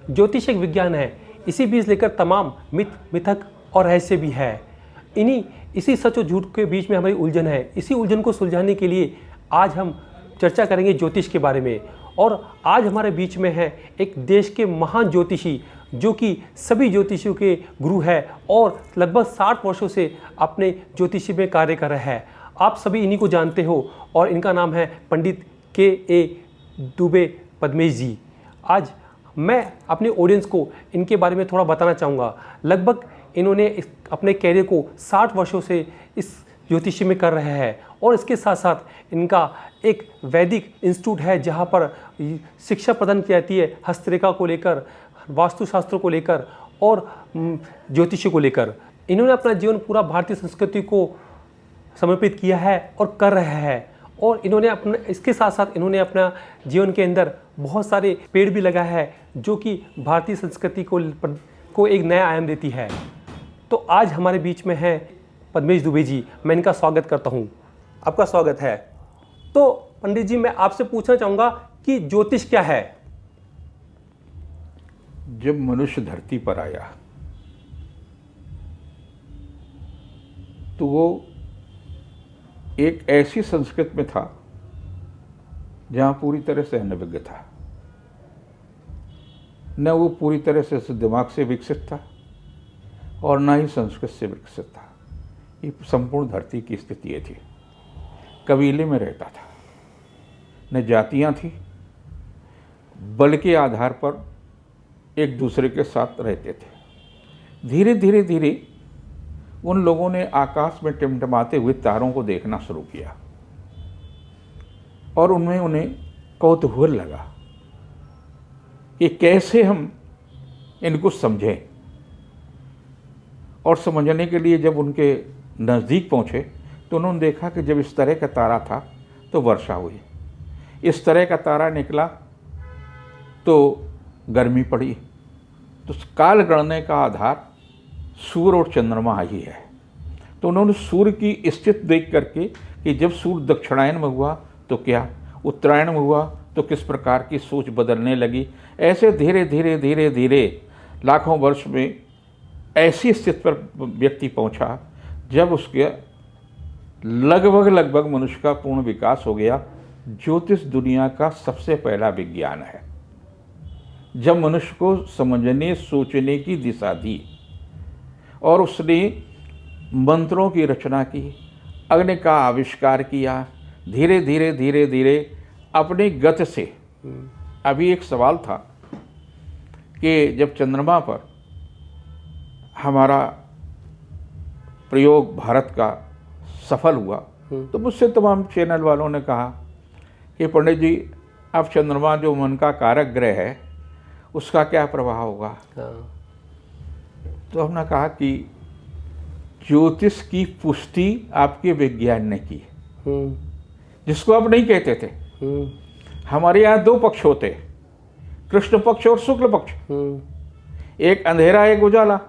ज्योतिष एक विज्ञान है, इसी बीच लेकर तमाम मिथक और रहस्य भी है। इसी सच और झूठ के बीच में हमारी उलझन है। इसी उलझन को सुलझाने के लिए आज हम चर्चा करेंगे ज्योतिष के बारे में। और आज हमारे बीच में है एक देश के महान ज्योतिषी, जो कि सभी ज्योतिषियों के गुरु है और लगभग 60 वर्षों से अपने ज्योतिषी में कार्य कर रहे हैं। आप सभी इन्हीं को जानते हो और इनका नाम है पंडित के.ए. दुबे पद्मेश जी। आज मैं अपने ऑडियंस को इनके बारे में थोड़ा बताना चाहूँगा। लगभग इन्होंने अपने कैरियर को 60 वर्षों से इस ज्योतिषी में कर रहे हैं और इसके साथ साथ इनका एक वैदिक इंस्टीट्यूट है, जहाँ पर शिक्षा प्रदान की जाती है हस्तरेखा को लेकर, वास्तुशास्त्र को लेकर और ज्योतिषी को लेकर। इन्होंने अपना जीवन पूरा भारतीय संस्कृति को समर्पित किया है और कर रहे हैं। और इन्होंने इसके साथ साथ इन्होंने अपना जीवन के अंदर बहुत सारे पेड़ भी लगाए हैं, जो कि भारतीय संस्कृति को एक नया आयाम देती है। तो आज हमारे बीच में है पद्मेश दुबे जी। मैं इनका स्वागत करता हूँ। आपका स्वागत है। तो पंडित जी, मैं आपसे पूछना चाहूँगा कि ज्योतिष क्या है? जब मनुष्य धरती पर आया तो वो एक ऐसी संस्कृति में था जहाँ पूरी तरह से अनभिज्ञ था। न वो पूरी तरह से दिमाग से विकसित था और न ही संस्कृत से विकसित था। ये संपूर्ण धरती की स्थिति ये थी। कबीले में रहता था, न जातियाँ थी, बल के आधार पर एक दूसरे के साथ रहते थे। धीरे धीरे धीरे उन लोगों ने आकाश में टिमटिमाते हुए तारों को देखना शुरू किया और उनमें उन्हें कौतूहल लगा कि कैसे हम इनको समझें। और समझने के लिए जब उनके नज़दीक पहुँचे तो उन्होंने देखा कि जब इस तरह का तारा था तो वर्षा हुई, इस तरह का तारा निकला तो गर्मी पड़ी। तो काल गणने का आधार सूर्य और चंद्रमा ही है। तो उन्होंने सूर्य की स्थिति देख करके कि जब सूर्य दक्षिणायन में हुआ तो क्या, उत्तरायण में हुआ तो किस प्रकार की सोच बदलने लगी। ऐसे धीरे धीरे धीरे धीरे लाखों वर्ष में ऐसी स्थिति पर व्यक्ति पहुंचा जब उसके लगभग मनुष्य का पूर्ण विकास हो गया। ज्योतिष दुनिया का सबसे पहला विज्ञान है। जब मनुष्य को समझने सोचने की दिशा दी और उसने मंत्रों की रचना की, अग्नि का आविष्कार किया, धीरे धीरे धीरे धीरे अपनी गति से। अभी एक सवाल था कि जब चंद्रमा पर हमारा प्रयोग भारत का सफल हुआ तो मुझसे तमाम चैनल वालों ने कहा कि पंडित जी, अब चंद्रमा जो मन का कारक ग्रह है उसका क्या प्रभाव होगा। तो हमने कहा कि ज्योतिष की पुष्टि आपके विज्ञान ने की, जिसको आप नहीं कहते थे। हमारे यहाँ 2 पक्ष होते, कृष्ण पक्ष और शुक्ल पक्ष। एक अंधेरा एक उजाला।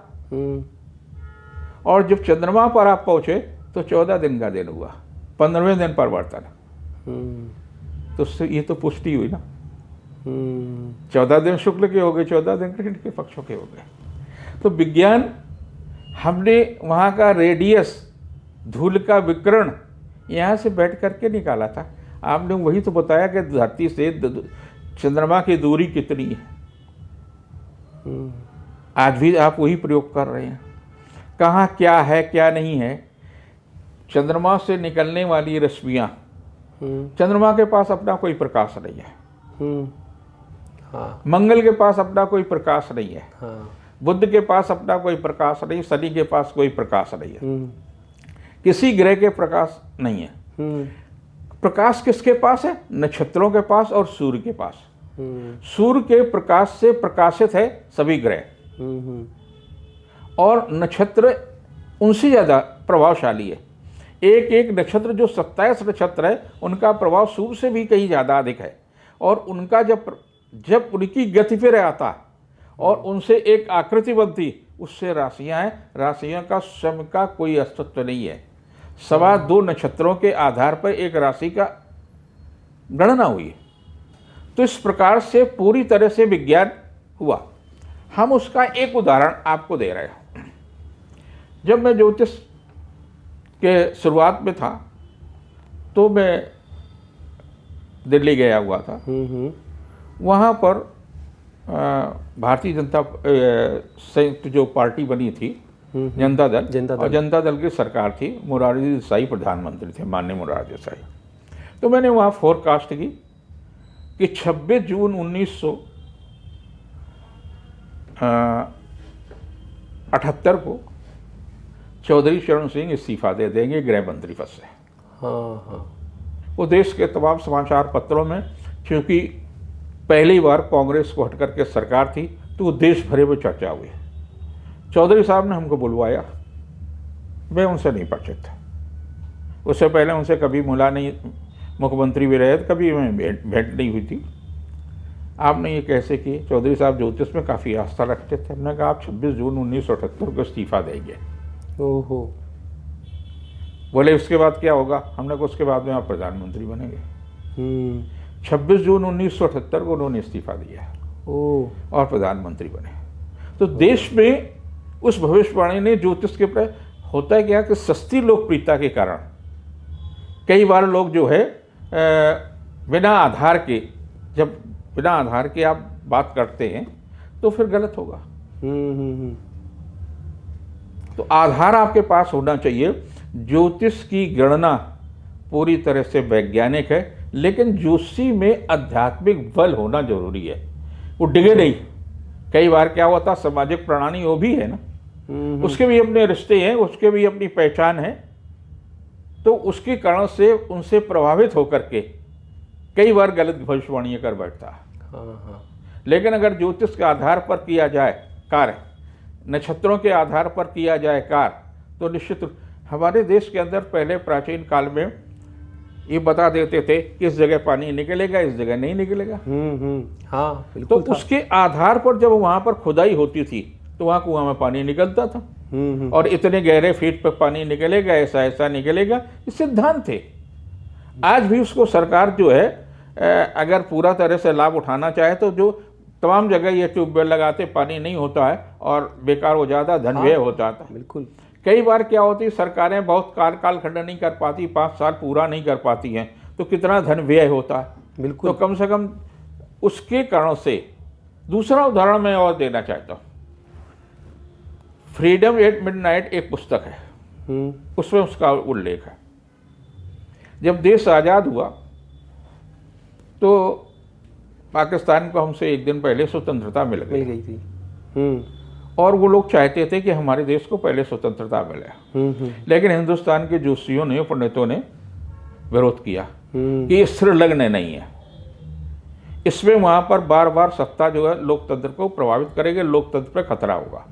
और जब चंद्रमा पर आप पहुंचे तो 14 दिन का दिन हुआ, 15वें दिन परिवर्तन। तो ये तो पुष्टि हुई ना। 14 दिन शुक्ल के हो गए, 14 दिन कृष्ण के पक्षों के हो गए। तो विज्ञान, हमने वहाँ का रेडियस, धूल का विकिरण यहाँ से बैठ करके निकाला था। आपने वही तो बताया कि धरती से चंद्रमा की दूरी कितनी है। आज भी आप वही प्रयोग कर रहे हैं। कहाँ क्या है क्या नहीं है। चंद्रमा से निकलने वाली रश्मियाँ, चंद्रमा के पास अपना कोई प्रकाश नहीं है। हाँ। मंगल के पास अपना कोई प्रकाश नहीं है। हाँ। बुध के पास अपना कोई प्रकाश नहीं, शनि के पास कोई प्रकाश नहीं है, किसी ग्रह के प्रकाश नहीं है। प्रकाश किसके पास है? नक्षत्रों के पास और सूर्य के पास। सूर्य के प्रकाश से प्रकाशित है सभी ग्रह, और नक्षत्र उनसे ज़्यादा प्रभावशाली है। एक एक नक्षत्र जो 27 नक्षत्र है उनका प्रभाव सूर्य से भी कहीं ज़्यादा अधिक है। और उनका जब उनकी गति पर आता है और उनसे एक आकृति बनती, उससे राशियाँ हैं। राशियों का स्वयं का कोई अस्तित्व नहीं है। 2.25 नक्षत्रों के आधार पर एक राशि का गणना हुई। तो इस प्रकार से पूरी तरह से विज्ञान हुआ। हम उसका एक उदाहरण आपको दे रहे हैं। जब मैं ज्योतिष के शुरुआत में था तो मैं दिल्ली गया हुआ था। वहाँ पर भारतीय जनता संयुक्त जो पार्टी बनी थी, जनता दल, और जनता दल की सरकार थी। मोरारजी देसाई प्रधानमंत्री थे, माननीय मोरारजी देसाई। तो मैंने वहाँ फोरकास्ट की कि 26 जून 1978 को चौधरी चरण सिंह इस्तीफा दे देंगे गृह मंत्री पद से। हाँ। वो देश के तमाम समाचार पत्रों में, क्योंकि पहली बार कांग्रेस को हटकर के सरकार थी, तो वो देश भरे में चर्चा हुई। चौधरी साहब ने हमको बुलवाया, मैं उनसे नहीं परिचित था, उससे पहले उनसे कभी मिला नहीं, मुख्यमंत्री भी रहे, कभी मैं भेंट नहीं हुई थी। आपने ये कैसे किए? चौधरी साहब ज्योतिष में काफ़ी आस्था रखते थे। हमने कहा आप 26 जून 1978 को इस्तीफा देंगे। ओहो। बोले उसके बाद क्या होगा? हमने कहा उसके बाद में आप प्रधानमंत्री बनेंगे। 26 जून 1978 को उन्होंने इस्तीफा दिया और प्रधानमंत्री बने। तो देश में उस भविष्यवाणी ने ज्योतिष के प्रति होता है क्या कि सस्ती लोकप्रियता के कारण कई बार लोग जो है बिना आधार के, जब बिना आधार के आप बात करते हैं तो फिर गलत होगा। तो आधार आपके पास होना चाहिए। ज्योतिष की गणना पूरी तरह से वैज्ञानिक है, लेकिन ज्योतिषी में आध्यात्मिक बल होना जरूरी है। वो डिगे नहीं। कई बार क्या होता, सामाजिक प्रणाली वो भी है ना, उसके भी अपने रिश्ते हैं, उसके भी अपनी पहचान है, तो उसके कारण से उनसे प्रभावित होकर के कई बार गलत भविष्यवाणियां कर बैठता है। लेकिन अगर ज्योतिष के आधार पर किया जाए कार्य, नक्षत्रों के आधार पर किया जाए कार्य, तो निश्चित हमारे देश के अंदर पहले प्राचीन काल में ये बता देते थे कि इस जगह पानी निकलेगा, इस जगह नहीं निकलेगा। हाँ, बिल्कुल। तो उसके आधार पर जब वहां पर खुदाई होती थी तो वहां कुआं में पानी निकलता था, और इतने गहरे फीट पर पानी निकलेगा, ऐसा ऐसा निकलेगा, ये सिद्धांत थे। आज भी उसको सरकार जो है अगर पूरा तरह से लाभ उठाना चाहे तो जो तमाम जगह ये ट्यूबवेल लगाते, पानी नहीं होता है और बेकार हो जाता, धन व्यय होता था। बिल्कुल। कई बार क्या होती, सरकारें बहुत कालखंड नहीं कर पाती, 5 साल पूरा नहीं कर पाती हैं, तो कितना धन व्यय होता है। बिल्कुल। तो कम से कम उसके कारण से। दूसरा उदाहरण मैं और देना चाहता हूँ। फ्रीडम एट मिडनाइट एक पुस्तक है, उसमें उसका उल्लेख है। जब देश आज़ाद हुआ तो पाकिस्तान को हमसे एक दिन पहले स्वतंत्रता मिल गई थी। और वो लोग चाहते थे कि हमारे देश को पहले स्वतंत्रता मिले। लेकिन हिंदुस्तान के जोशियों ने, पंडितों ने विरोध किया कि ये स्थिर लग्न नहीं है, इसमें वहां पर बार बार सत्ता जो है लोकतंत्र को प्रभावित करेगी, लोकतंत्र पर खतरा होगा।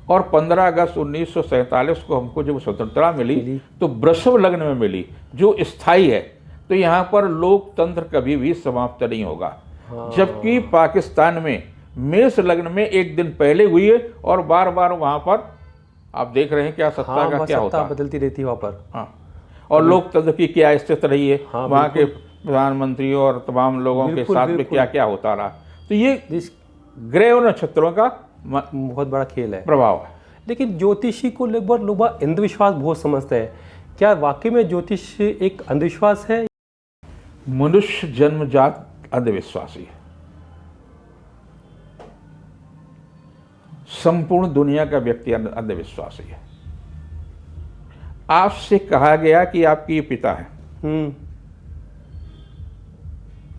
और 15 अगस्त 1947 को हमको जब स्वतंत्रता मिली तो वृषभ लग्न में मिली, जो स्थायी है। तो यहाँ पर लोकतंत्र कभी भी समाप्त नहीं होगा। जबकि पाकिस्तान में मेष लग्न में एक दिन पहले हुई है, और बार बार वहां पर आप देख रहे हैं क्या सत्ता का क्या होता है, बदलती रहती है वहां पर। और लोकतंत्र की क्या स्थिति रही है, वहां के प्रधानमंत्री और तमाम लोगों के साथ में क्या क्या होता रहा। तो ये ग्रह और नक्षत्रों का बहुत बड़ा खेल है, प्रभाव है। लेकिन ज्योतिषी को लगभग लोग अंधविश्वास बहुत समझते हैं। क्या वाकई में ज्योतिष एक अंधविश्वास है? मनुष्य जन्मजात अंधविश्वासी है। संपूर्ण दुनिया का व्यक्ति अंधविश्वासी है। आपसे कहा गया कि आपके ये पिता है,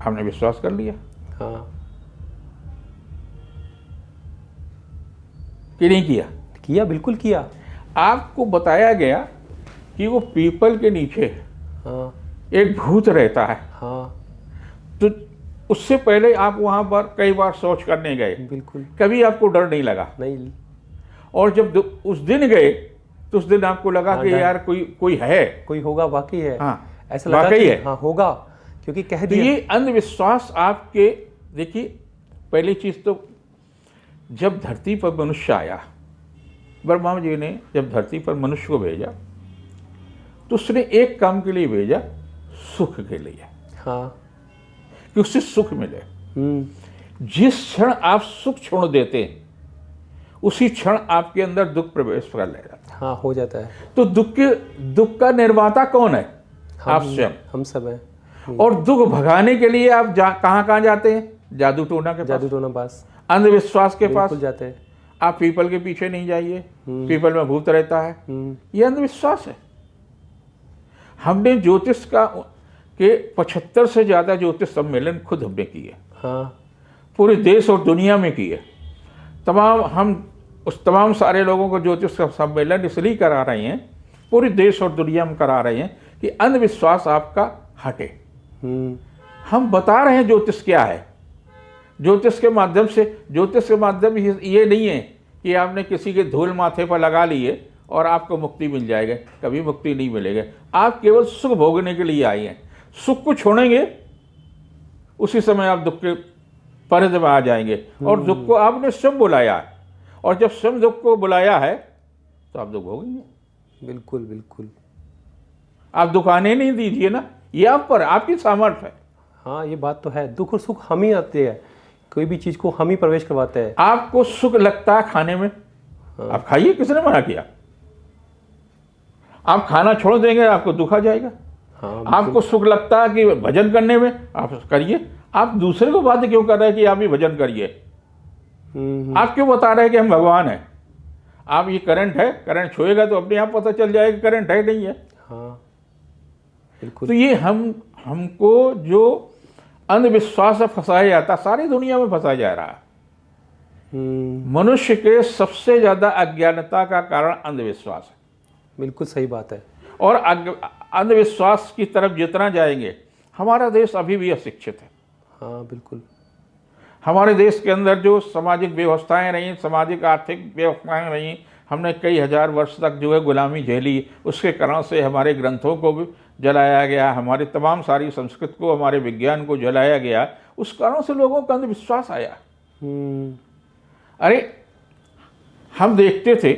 आपने विश्वास कर लिया। कि नहीं किया? किया, बिल्कुल किया। आपको बताया गया कि वो पीपल के नीचे एक भूत रहता है। तो उससे पहले आप वहां पर कई बार सोच करने गए, बिल्कुल, कभी आपको डर नहीं लगा? नहीं। और जब उस दिन गए तो उस दिन आपको लगा कि यार कोई है, कोई होगा, वाकई है। ऐसा लगा वाकई है। होगा, क्योंकि कह दिया। ये अंधविश्वास आपके, देखिए पहली चीज तो जब धरती पर मनुष्य आया, ब्रह्मा जी ने जब धरती पर मनुष्य को भेजा तो उसने एक काम के लिए भेजा, सुख के लिए, कि उससे सुख मिले। जिस क्षण आप सुख छोड़ देते हैं उसी क्षण आपके अंदर दुख प्रवेश कर ले जाता है। हाँ, हो जाता है। तो दुख का निर्माता कौन है? आप स्वयं। हम सब हैं। और दुख भगाने के लिए आप कहाँ जाते हैं? जादू टोना के पास, जादू टोना पास, अंधविश्वास के पास बिल्कुल जाते हैं। आप पीपल के पीछे नहीं जाइए, पीपल में भूत रहता है, ये अंधविश्वास है। हमने ज्योतिष के 75 से ज़्यादा ज्योतिष सम्मेलन खुद हमने किए। हाँ, पूरे देश और दुनिया में किए। तमाम सारे लोगों को ज्योतिष का सम्मेलन इसलिए करा रहे हैं, पूरे देश और दुनिया में करा रहे हैं कि अंधविश्वास आपका हटे। हम बता रहे हैं ज्योतिष क्या है। ज्योतिष के माध्यम ये नहीं है कि आपने किसी के धूल माथे पर लगा लिए और आपको मुक्ति मिल जाएगा। कभी मुक्ति नहीं मिलेगा। आप केवल सुख भोगने के लिए आए हैं। सुख को छोड़ेंगे उसी समय आप दुख के परिधि में आ जाएंगे। और दुख को आपने स्वयं बुलाया है, और जब स्वयं दुख को बुलाया है तो आप दुख भोगेंगे। बिल्कुल बिल्कुल। आप दुख आने नहीं दीजिए ना, ये आप पर आपकी सामर्थ्य है। हाँ, ये बात तो है। दुख और सुख हम ही आते हैं, कोई भी चीज़ को हम ही प्रवेश करवाते हैं। आपको सुख लगता है खाने में, आप खाइए, किसने मना किया? आप खाना छोड़ देंगे आपको दुख आ जाएगा। हाँ, आपको सुख लगता है कि भजन करने में, आप करिए। आप दूसरे को बात क्यों कर रहे हैं कि आप भी भजन करिए? आप क्यों बता रहे हैं कि हम भगवान हैं? आप ये करंट है, करंट छुएगा तो अपने आप पता चल जाएगा करंट है नहीं है। हाँ, बिल्कुल। तो ये हमको जो अंधविश्वास से फंसाया जाता, सारी दुनिया में फंसाया जा रहा है। मनुष्य के सबसे ज्यादा अज्ञानता का कारण अंधविश्वास है। बिल्कुल सही बात है। और अंधविश्वास की तरफ जितना जाएंगे, हमारा देश अभी भी अशिक्षित है। हाँ, बिल्कुल। हमारे देश के अंदर जो सामाजिक व्यवस्थाएं रहीं, सामाजिक आर्थिक व्यवस्थाएं रहीं, हमने कई हजार वर्ष तक जो है गुलामी झेली। उसके कारण से हमारे ग्रंथों को भी जलाया गया, हमारे तमाम सारी संस्कृत को, हमारे विज्ञान को जलाया गया। उस कारण से लोगों का अंधविश्वास आया। अरे, हम देखते थे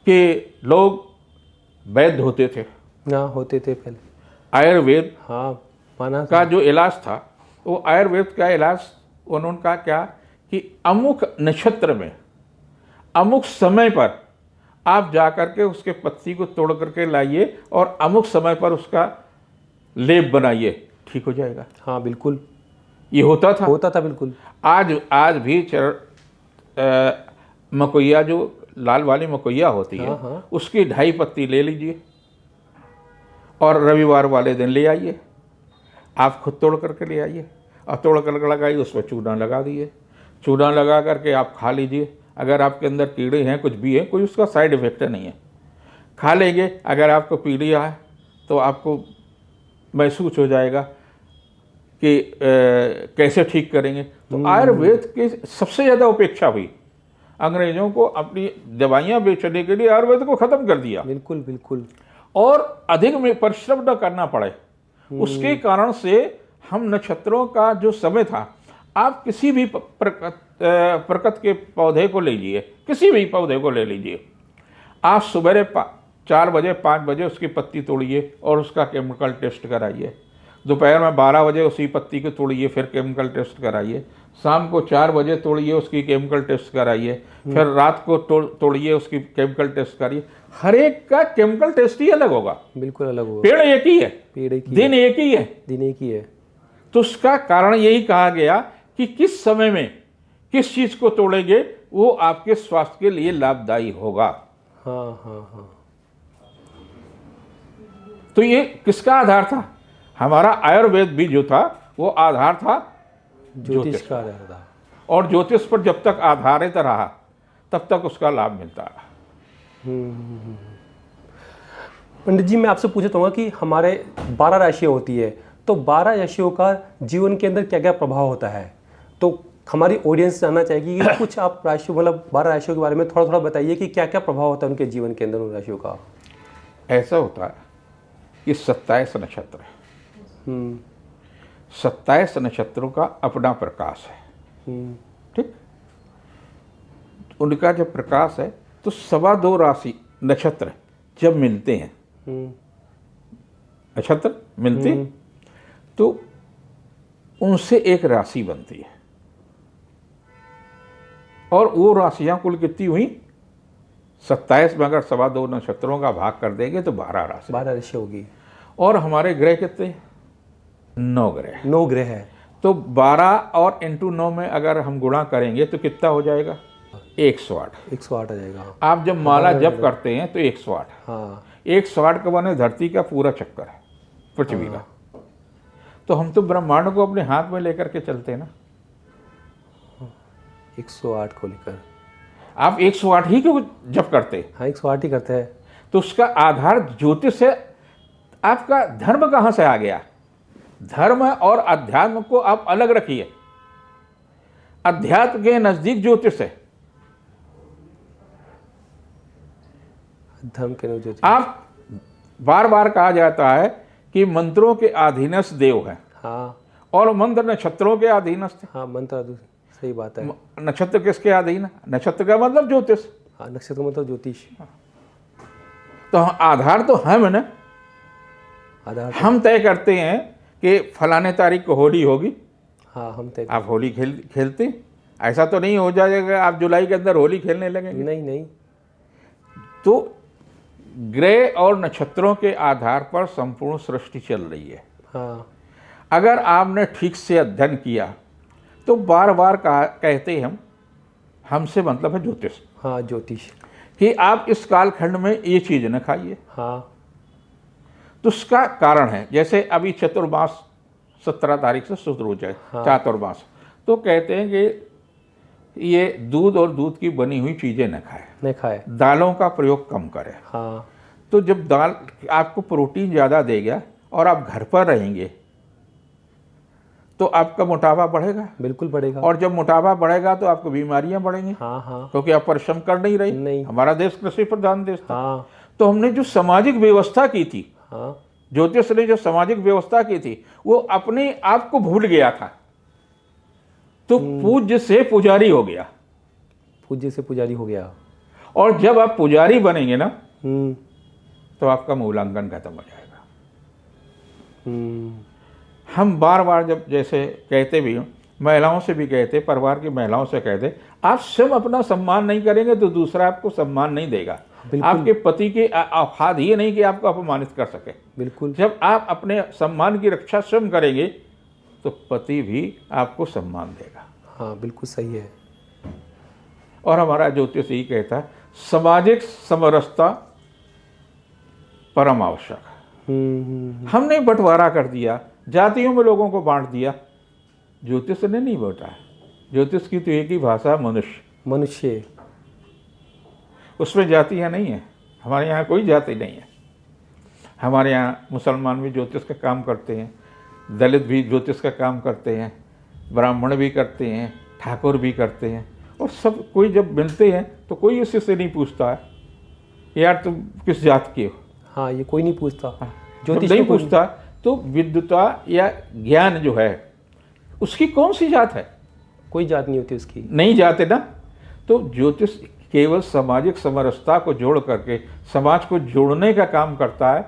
कि लोग वैद्य होते थे। हाँ, होते थे पहले। आयुर्वेद हाँ, माना का जो इलाज था, वो आयुर्वेद का इलाज उन्होंने कहा क्या कि अमुक नक्षत्र में अमुक समय पर आप जाकर के उसके पत्ती को तोड़ करके लाइए और अमुक समय पर उसका लेप बनाइए, ठीक हो जाएगा। हाँ, बिल्कुल, ये होता था बिल्कुल। आज भी मकोइया, जो लाल वाली मकोइया होती है, हाँ। उसकी 2.5 पत्ती ले लीजिए और रविवार वाले दिन ले आइए। आप खुद तोड़ करके ले आइए और तोड़ कर लगाइए, उस पर चूना लगा दिए। चूना लगा करके आप खा लीजिए। अगर आपके अंदर कीड़े हैं, कुछ भी है, कोई उसका साइड इफेक्ट नहीं है, खा लेंगे। अगर आपको पीलिया है तो आपको महसूस हो जाएगा कि कैसे ठीक करेंगे। तो आयुर्वेद की सबसे ज़्यादा उपेक्षा हुई। अंग्रेजों को अपनी दवाइयाँ बेचने के लिए आयुर्वेद को ख़त्म कर दिया। बिल्कुल बिल्कुल। और अधिक में परिश्रम न करना पड़े, उसके कारण से हम नक्षत्रों का जो समय था, आप किसी भी प्रकृति के पौधे को ले लीजिए, किसी भी पौधे को ले लीजिए। आप सुबह 4 बजे 5 बजे उसकी पत्ती तोड़िए और उसका केमिकल टेस्ट कराइए। दोपहर में 12 बजे उसी पत्ती को तोड़िए, फिर केमिकल टेस्ट कराइए। शाम को 4 बजे तोड़िए, उसकी केमिकल टेस्ट कराइए। फिर रात को तोड़िए, उसकी केमिकल टेस्ट करिए। हर एक का केमिकल टेस्ट ही अलग होगा। बिल्कुल अलग होगा। पेड़ एक ही है, पेड़ एक ही, दिन एक ही है, दिन एक ही है। तो उसका कारण यही कहा गया कि किस समय में किस चीज को तोड़ेंगे वो आपके स्वास्थ्य के लिए लाभदायी होगा। हाँ हाँ हाँ। तो ये किसका आधार था? हमारा आयुर्वेद भी जो था वो आधार था ज्योतिष का आधार था। और ज्योतिष पर जब तक आधारित रहा तब तक उसका लाभ मिलता रहा। पंडित जी, मैं आपसे पूछता हूँ कि हमारे 12 राशियाँ होती है, तो 12 राशियों का जीवन के अंदर क्या क्या प्रभाव होता है? तो हमारी ऑडियंस जानना चाहेगी कि कुछ आप राशियों, मतलब 12 राशियों के बारे में थोड़ा थोड़ा बताइए कि क्या क्या प्रभाव होता है उनके जीवन के अंदर उन राशियों का। ऐसा होता है कि 27 नक्षत्र है। 27 नक्षत्रों का अपना प्रकाश है। ठीक, उनका जब प्रकाश है तो 2.25 राशि नक्षत्र जब मिलते हैं, नक्षत्र मिलते हैं, तो उनसे एक राशि बनती है। और वो राशियां कुल कितनी हुई 27 में अगर 2.25 नक्षत्रों का भाग कर देंगे तो 12 राशि। 12 राशि होगी। और हमारे ग्रह कितने 9 ग्रह। 9 ग्रह है। तो 12 और इंटू 9 में अगर हम गुणा करेंगे तो कितना हो जाएगा 108। 108 आ जाएगा। आप जब माला जप करते हैं तो 108। हाँ 108 का माने धरती का पूरा चक्कर है पृथ्वी का। तो हम तो ब्रह्मांड को अपने हाथ में लेकर के चलते हैं ना। 108 को लेकर आप 108 ही क्यों जप करते हैं? हाँ 108 ही करते हैं। तो उसका आधार ज्योतिष है। आपका धर्म कहाँ से आ गया? धर्म और अध्यात्म को आप अलग रखिए। अध्यात्म के नजदीक ज्योतिष है। धर्म के जो आप बार बार कहा जाता है कि मंत्रों के अधीनस्थ देव है। हाँ और मंत्र नक्षत्रों के अधीनस्थ है। हाँ मंत्र सही बात है। नक्षत्र किसके अधीन है? नक्षत्र का मतलब ज्योतिष। हाँ नक्षत्र मतलब ज्योतिष। तो आधार तो हम है ना। आधार हम तय करते हैं कि फलाने तारीख को होली होगी। हाँ हम तय आप होली खेलते? ऐसा तो नहीं हो जाएगा आप जुलाई के अंदर होली खेलने लगेंगे। नहीं नहीं। तो ग्रह और नक्षत्रों के आधार पर संपूर्ण सृष्टि चल रही है। हाँ अगर आपने ठीक से अध्ययन किया तो बार बार कहते हम हमसे मतलब है ज्योतिष। हाँ ज्योतिष कि आप इस कालखंड में ये चीज़ न खाइए। हाँ तो उसका कारण है जैसे अभी चतुर्मास 17 तारीख से शुरू हो जाए। हाँ। चातुर्मास तो कहते हैं कि ये दूध और दूध की बनी हुई चीज़ें न खाए, नहीं खाए। दालों का प्रयोग कम करें। हाँ तो जब दाल आपको प्रोटीन ज़्यादा देगा और आप घर पर रहेंगे तो आपका मोटापा बढ़ेगा। बिल्कुल बढ़ेगा। और जब मोटापा बढ़ेगा तो आपको बीमारियां बढ़ेंगी। हाँ हाँ क्योंकि आप परिश्रम कर नहीं रहे। नहीं। हमारा देश कृषि प्रधान देश था। हाँ तो हमने जो सामाजिक व्यवस्था की थी, हाँ ज्योतिष ने जो सामाजिक व्यवस्था की थी वो अपने आप को भूल गया था। तो पूज्य से पुजारी हो गया। पूज्य से पुजारी हो गया। और जब आप पुजारी बनेंगे ना हम्म तो आपका मूल्यांकन खत्म हो जाएगा। हम्म हम बार बार जब जैसे कहते भी महिलाओं से भी कहते, परिवार की महिलाओं से कहते, आप स्वयं अपना सम्मान नहीं करेंगे तो दूसरा आपको सम्मान नहीं देगा। आपके पति के औकात ये नहीं कि आपको अपमानित कर सके। बिल्कुल। जब आप अपने सम्मान की रक्षा स्वयं करेंगे तो पति भी आपको सम्मान देगा। हाँ बिल्कुल सही है। और हमारा ज्योतिष यही कहता है सामाजिक समरसता परम आवश्यक। हमने बंटवारा कर दिया, जातियों में लोगों को बांट दिया। ज्योतिष ने नहीं बांटा है। ज्योतिष की तो एक ही भाषा है मनुष्य। मनुष्य उसमें जातियाँ नहीं है। हमारे यहाँ कोई जाति नहीं है। हमारे यहाँ मुसलमान भी ज्योतिष का काम करते हैं, दलित भी ज्योतिष का काम करते हैं, ब्राह्मण भी करते हैं, ठाकुर भी करते हैं। और सब कोई जब मिलते हैं तो कोई उससे से नहीं पूछता है यार तुम किस जात के हो। हाँ ये कोई नहीं पूछता। ज्योतिष नहीं पूछता तो विद्वता या ज्ञान जो है उसकी कौन सी जात है? कोई जात नहीं होती उसकी। नहीं जाते ना। तो ज्योतिष केवल सामाजिक समरसता को जोड़ करके समाज को जोड़ने का काम करता है।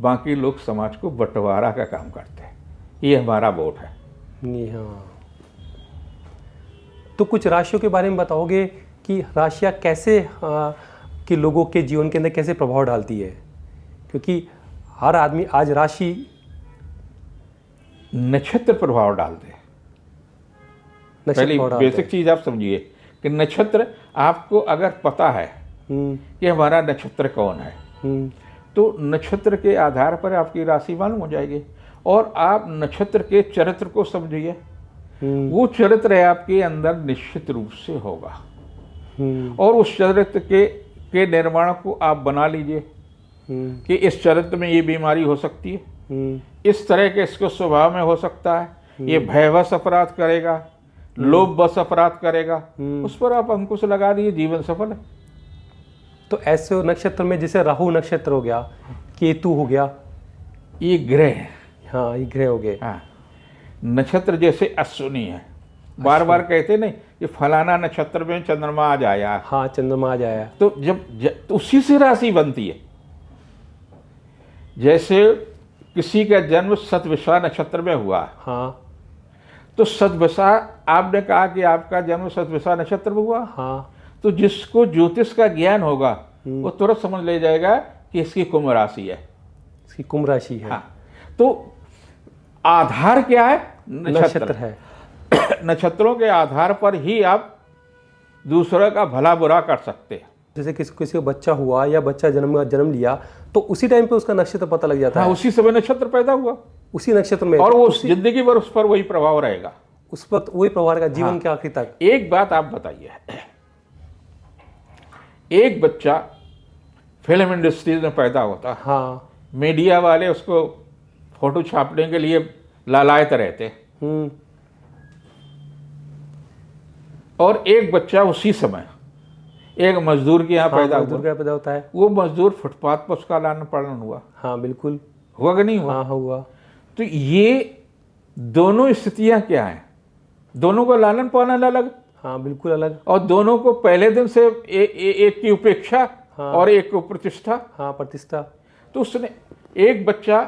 बाकी लोग समाज को बंटवारा का काम करते हैं। ये हमारा वोट है। नहीं हाँ। तो कुछ राशियों के बारे में बताओगे कि राशियाँ कैसे कि लोगों के जीवन के अंदर कैसे प्रभाव डालती है? क्योंकि हर आदमी आज राशि नक्षत्र प्रभाव डालते हैं। पहली बेसिक चीज आप समझिए कि नक्षत्र आपको अगर पता है कि हमारा नक्षत्र कौन है तो नक्षत्र के आधार पर आपकी राशि मालूम हो जाएगी। और आप नक्षत्र के चरित्र को समझिए। वो चरित्र आपके अंदर निश्चित रूप से होगा। और उस चरित्र के निर्माण को आप बना लीजिए कि इस चरित्र में ये बीमारी हो सकती है, इस तरह के इसके स्वभाव में हो सकता है, ये भयवश अपराध करेगा, लोभ बस अपराध करेगा। उस पर आप अंकुश लगा दिए, जीवन सफल है। तो ऐसे नक्षत्र में जैसे राहु नक्षत्र हो गया, केतु हो गया, ये ग्रह है। हाँ ये ग्रह हो गए। हाँ नक्षत्र जैसे अश्विनी है। बार बार कहते नहीं कि फलाना नक्षत्र में चंद्रमा आज आया। हाँ चंद्रमा आज आया। तो तो उसी से राशि बनती है। जैसे किसी का जन्म सतविश्वा नक्षत्र में हुआ हाँ तो सतभिषा, आपने कहा कि आपका जन्म सतभिषा नक्षत्र में हुआ, हाँ। तो जिसको ज्योतिष का ज्ञान होगा वो तुरंत समझ ले जाएगा कि इसकी कुंभ राशि है, इसकी कुंभ राशि है। हाँ। तो आधार क्या है? नक्षत्र है। नक्षत्रों के आधार पर ही आप दूसरे का भला बुरा कर सकते हैं। जैसे किसी का बच्चा हुआ या बच्चा जन्म लिया तो उसी टाइम पे उसका नक्षत्र पता लग जाता हाँ, है। उसी समय नक्षत्र पैदा हुआ, उसी नक्षत्र में, और वो जिंदगी भर उस पर वही प्रभाव रहेगा, उस पर वही प्रभाव रहेगा जीवन हाँ। के आखिर तक। एक बात आप बताइए, एक बच्चा फिल्म इंडस्ट्रीज में पैदा होता, हाँ। मीडिया वाले उसको फोटो छापने के लिए लालायत रहते, और एक बच्चा उसी समय एक मजदूर के यहाँ पैदा होता है, वो मजदूर फुटपाथ पर उसका लालन पालन हुआ। हाँ बिल्कुल। हुआ कि नहीं हुआ? हाँ हुआ। तो ये दोनों स्थितियां क्या हैं? दोनों का लालन पालन अलग, हाँ बिल्कुल अलग, और दोनों को पहले दिन से एक की उपेक्षा, हाँ। और एक को प्रतिष्ठा, हाँ प्रतिष्ठा। तो उसने एक बच्चा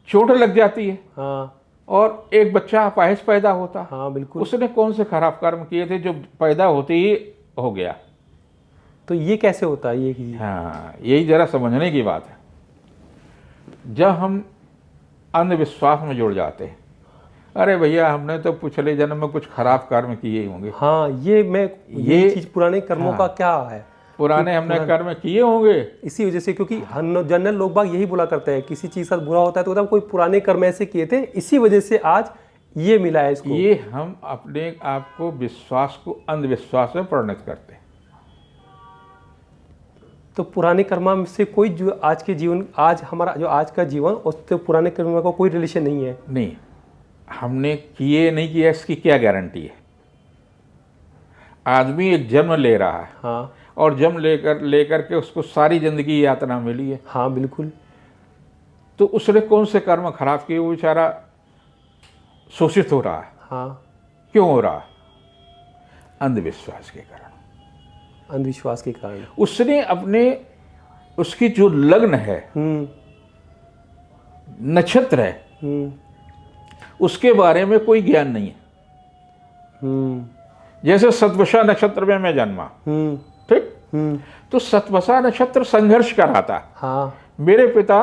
चोट लग जाती है, हाँ, और एक बच्चा अपाहिज पैदा होता, हाँ बिल्कुल। उसने कौन से खराब कर्म किए थे जो पैदा होते ही हो गया? तो ये कैसे होता है ये? हाँ, यही जरा समझने की बात है। जब हम अंधविश्वास में जुड़ जाते हैं, अरे भैया हमने तो पिछले जन्म में कुछ खराब कर्म किए होंगे, हाँ ये चीज पुराने कर्मों हाँ। का क्या है, पुराने हमने कर्म किए होंगे, इसी वजह से। क्योंकि जनरल लोग बाग यही बोला करते हैं, किसी चीज का बुरा होता है तो कोई पुराने कर्म ऐसे किए थे, इसी वजह से आज ये मिला है इसको। ये हम अपने आप को विश्वास को अंधविश्वास में परिणत करते हैं। तो पुराने कर्म से कोई जो आज के जीवन, आज हमारा जो आज का जीवन, उससे पुराने कर्म का कोई रिलेशन नहीं है। नहीं, हमने किए नहीं किया इसकी क्या गारंटी है? आदमी एक जन्म ले रहा है, हाँ, और जन्म लेकर के उसको सारी जिंदगी यातना मिली है, हाँ बिल्कुल। तो उसने कौन से कर्म खराब किए? वो बेचारा शोषित हो रहा है। हाँ, क्यों हो रहा है? अंधविश्वास के कारण, अंधविश्वास के कारण। उसने अपने, उसकी जो लग्न है, नक्षत्र है, उसके बारे में कोई ज्ञान नहीं है। जैसे सतभिषा नक्षत्र में मैं जन्मा, ठीक, तो सतभिषा नक्षत्र संघर्ष का रहा था। हाँ, मेरे पिता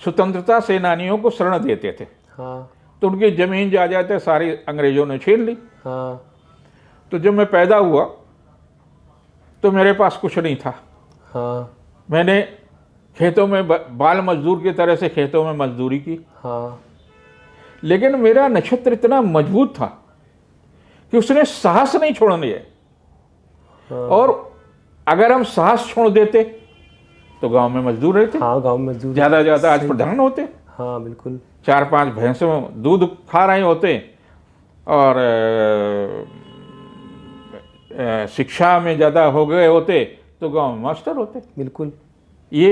स्वतंत्रता सेनानियों को शरण देते थे, हाँ, तो उनकी जमीन जायदादें सारी अंग्रेजों ने छीन ली। हाँ, तो जब मैं पैदा हुआ तो मेरे पास कुछ नहीं था। हाँ, मैंने खेतों में बाल मजदूर की तरह से खेतों में मजदूरी की, हाँ, लेकिन मेरा नक्षत्र इतना मजबूत था कि उसने साहस नहीं छोड़ने दिया। हाँ। और अगर हम साहस छोड़ देते तो गांव में मजदूर रहते, हाँ गांव में मजदूर ज़्यादा ज़्यादा आज प्रधान होते, हाँ बिल्कुल। 4-5 भैंसों दूध खा रहे होते, और शिक्षा में ज़्यादा हो गए होते तो गांव में मास्टर होते। बिल्कुल, ये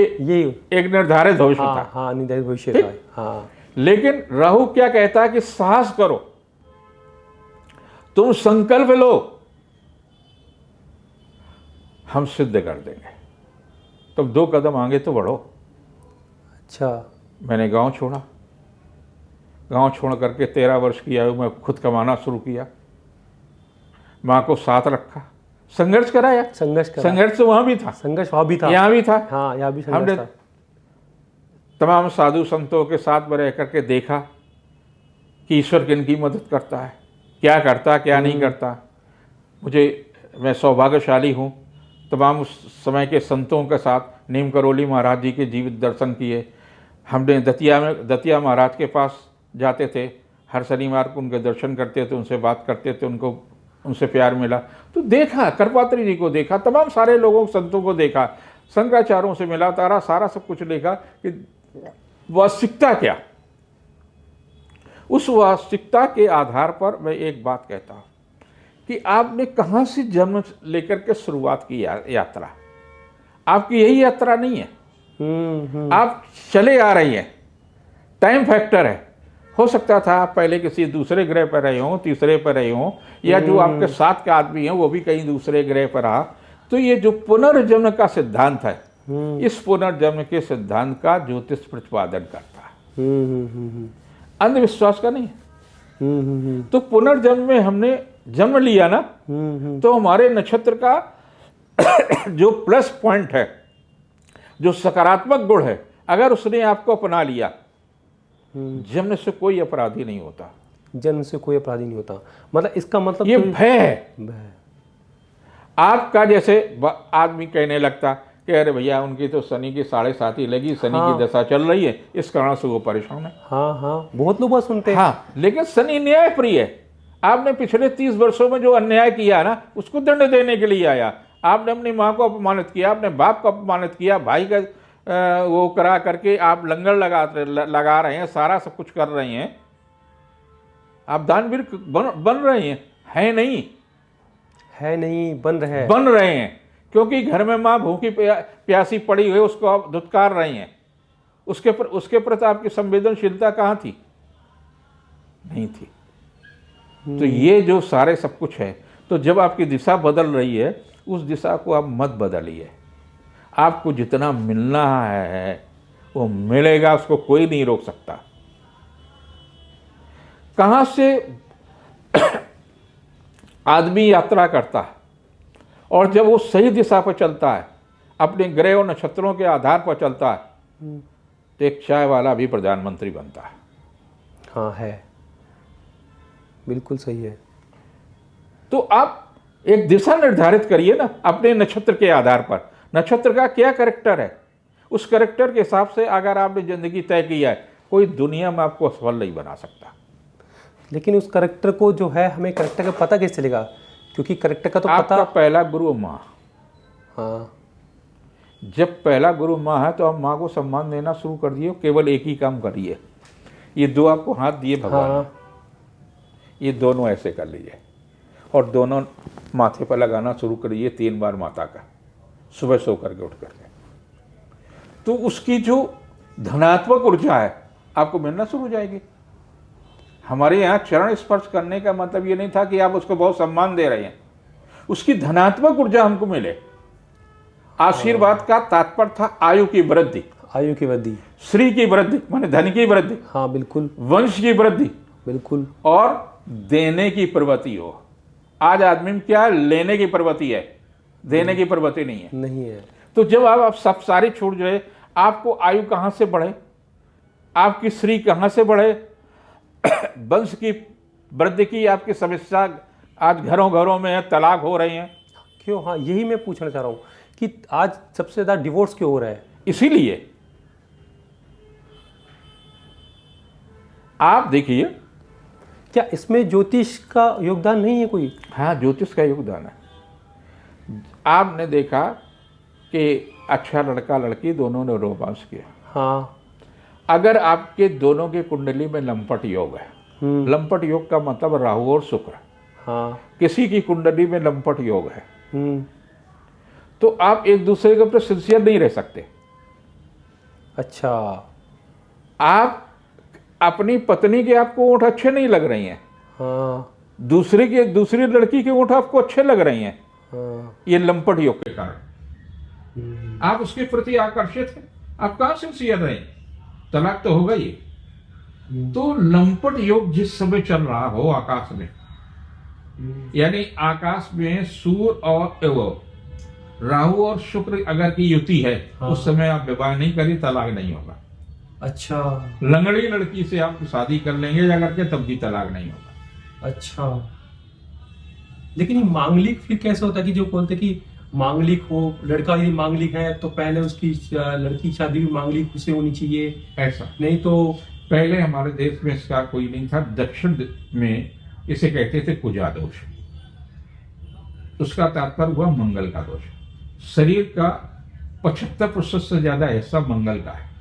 एक निर्धारित भविष्य हाँ, था। हाँ निर्धारित भविष्य था। हाँ, लेकिन राहु क्या कहता है कि साहस करो, तुम संकल्प लो, हम सिद्ध कर देंगे। तब 2 कदम आगे तो बढ़ो। अच्छा। मैंने गांव छोड़ा, गांव छोड़ करके 13 वर्ष की आयु में खुद कमाना शुरू किया, माँ को साथ रखा, संघर्ष कराया। संघर्ष तो वहाँ भी था, संघर्ष वहाँ भी था, यहाँ भी था। हाँ यहाँ भी हमने संघर्ष था। तमाम साधु संतों के साथ में रह करके देखा कि ईश्वर किनकी मदद करता है, क्या करता क्या नहीं करता। मैं सौभाग्यशाली हूँ, तमाम उस समय के संतों के साथ नीम करोली महाराज जी के जीवित दर्शन किए। हमने दतिया महाराज के पास जाते थे, हर शनिवार को उनके दर्शन करते थे, उनसे बात करते थे, उनसे प्यार मिला। तो देखा, करपात्री जी को देखा, तमाम सारे लोगों संतों को देखा, शंकराचार्यों से मिला, तारा सारा सब कुछ देखा कि वास्तविकता क्या। उस वास्तविकता के आधार पर मैं एक बात कहता हूँ कि आपने कहाँ से जन्म लेकर के शुरुआत की यात्रा, आपकी यही यात्रा नहीं है। आप चले आ रही हैं, टाइम फैक्टर है। हो सकता था आप पहले किसी दूसरे ग्रह पर रहे हों, तीसरे पर रहे हों, या जो आपके साथ के आदमी हैं वो भी कहीं दूसरे ग्रह पर रहा। तो ये जो पुनर्जन्म का सिद्धांत है, इस पुनर्जन्म के सिद्धांत का ज्योतिष प्रतिपादन करता है, अंधविश्वास का नहीं है। तो पुनर्जन्म में हमने जन्म लिया ना, तो हमारे नक्षत्र का जो प्लस पॉइंट है, जो सकारात्मक गुण है, अगर उसने आपको अपना लिया, जन्म से कोई अपराधी नहीं होता। जन्म से कोई अपराधी नहीं होता, मतलब इसका मतलब ये तो भय है भय। आपका। जैसे आदमी कहने लगता कि अरे भैया उनकी तो शनि की 7.5 ही लगी, शनि की दशा चल रही है, इस कारण से वो परेशान है। हाँ हाँ, बहुत लोग बात सुनते हैं। हाँ, लेकिन शनि न्याय प्रिय है। आपने पिछले 30 वर्षों में जो अन्याय किया ना, उसको दंड देने के लिए आया। आपने अपनी माँ को अपमानित किया, अपने बाप को अपमानित किया, भाई का वो करा करके आप लंगर लगा रहे हैं, सारा सब कुछ कर रहे हैं, आप दानवीर बन रहे हैं, है नहीं बन रहे हैं, क्योंकि घर में माँ भूखी प्यासी पड़ी हुई, उसको आप धुतकार रहे हैं। उसके प्रति आपकी संवेदनशीलता कहाँ थी? नहीं थी। तो ये जो सारे सब कुछ है, तो जब आपकी दिशा बदल रही है, उस दिशा को आप मत बदलिए। आपको जितना मिलना है वो मिलेगा, उसको कोई नहीं रोक सकता। कहां से आदमी यात्रा करता है, और जब वो सही दिशा पर चलता है, अपने ग्रह और नक्षत्रों के आधार पर चलता है, तो एक चाय वाला भी प्रधानमंत्री बनता है। हाँ है, बिल्कुल सही है। तो आप एक दिशा निर्धारित करिए ना अपने नक्षत्र के आधार पर। नक्षत्र का क्या कैरेक्टर है, उस कैरेक्टर के हिसाब से अगर आपने जिंदगी तय किया है, कोई दुनिया में आपको सफल नहीं बना सकता। लेकिन उस कैरेक्टर को जो है, हमें कैरेक्टर का पता कैसे चलेगा? क्योंकि कैरेक्टर का तो आपका पता। पहला गुरु माँ। हाँ, जब पहला गुरु माँ है तो आप माँ को सम्मान देना शुरू कर दिए। केवल एक ही काम करिए, ये दो आपको हाथ दिए भगवान ने, ये दोनों ऐसे कर लीजिए और दोनों माथे पर लगाना शुरू करिए 3 बार माता का, सुबह सो करके उठ करके। तो उसकी जो धनात्मक ऊर्जा है आपको मिलना शुरू हो जाएगी। हमारे यहाँ चरण स्पर्श करने का मतलब ये नहीं था कि आप उसको बहुत सम्मान दे रहे हैं, उसकी धनात्मक ऊर्जा हमको मिले। आशीर्वाद का तात्पर्य था आयु की वृद्धि, आयु की वृद्धि, श्री की वृद्धि माने धन की वृद्धि, हाँ बिल्कुल, वंश की वृद्धि, बिल्कुल, और देने की प्रवृत्ति हो। आज आदमी में क्या लेने की प्रवृत्ति है, देने की प्रवृत्ति नहीं है। तो जब आप सब सारी छूट जाए, आपको आयु कहाँ से बढ़े, आपकी श्री कहाँ से बढ़े, वंश की वृद्धि की आपकी समस्या आज घरों घरों में है, तलाक हो रही हैं। क्यों? हाँ, यही मैं पूछना चाह रहा हूँ कि आज सबसे ज़्यादा डिवोर्स क्यों हो रहा है? इसीलिए आप देखिए, क्या इसमें ज्योतिष का योगदान नहीं है कोई? हाँ, ज्योतिष का योगदान है। आपने देखा कि अच्छा लड़का लड़की दोनों ने रोमांस किया। हाँ, अगर आपके दोनों के कुंडली में लंपट योग है, लंपट योग का मतलब राहु और शुक्र, हाँ, किसी की कुंडली में लंपट योग है, तो आप एक दूसरे के ऊपर सिंसियर नहीं रह सकते। अच्छा, आप अपनी पत्नी के आपको ऊँट अच्छे नहीं लग रही हैं, हाँ, दूसरी लड़की के ऊँट आपको अच्छे लग रही हैं, हाँ, ये लंपट योग के कारण आप उसके प्रति आकर्षित हैं। आप कहाँ सिंसियर रहे, तलाक तो होगा ही। तो लंपट योग जिस समय चल रहा हो आकाश में, यानी आकाश में सूर्य और राहु और शुक्र अगर की युति है, हाँ, उस समय आप विवाह नहीं करी, तलाक नहीं होगा। अच्छा, लंगड़ी लड़की से आप शादी कर लेंगे अगर के, तब भी तलाक नहीं होगा। अच्छा, लेकिन ये मांगलिक फिर कैसे होता है कि जो बोलते कि मांगलिक हो, लड़का यदि मांगलिक है तो पहले उसकी लड़की की शादी भी मांगलिक से होनी चाहिए, ऐसा नहीं तो पहले हमारे देश में इसका कोई नहीं था। दक्षिण में इसे कहते थे कुजा दोष, उसका तात्पर्य हुआ मंगल का दोष। शरीर का 75% से ज्यादा हिस्सा मंगल का है।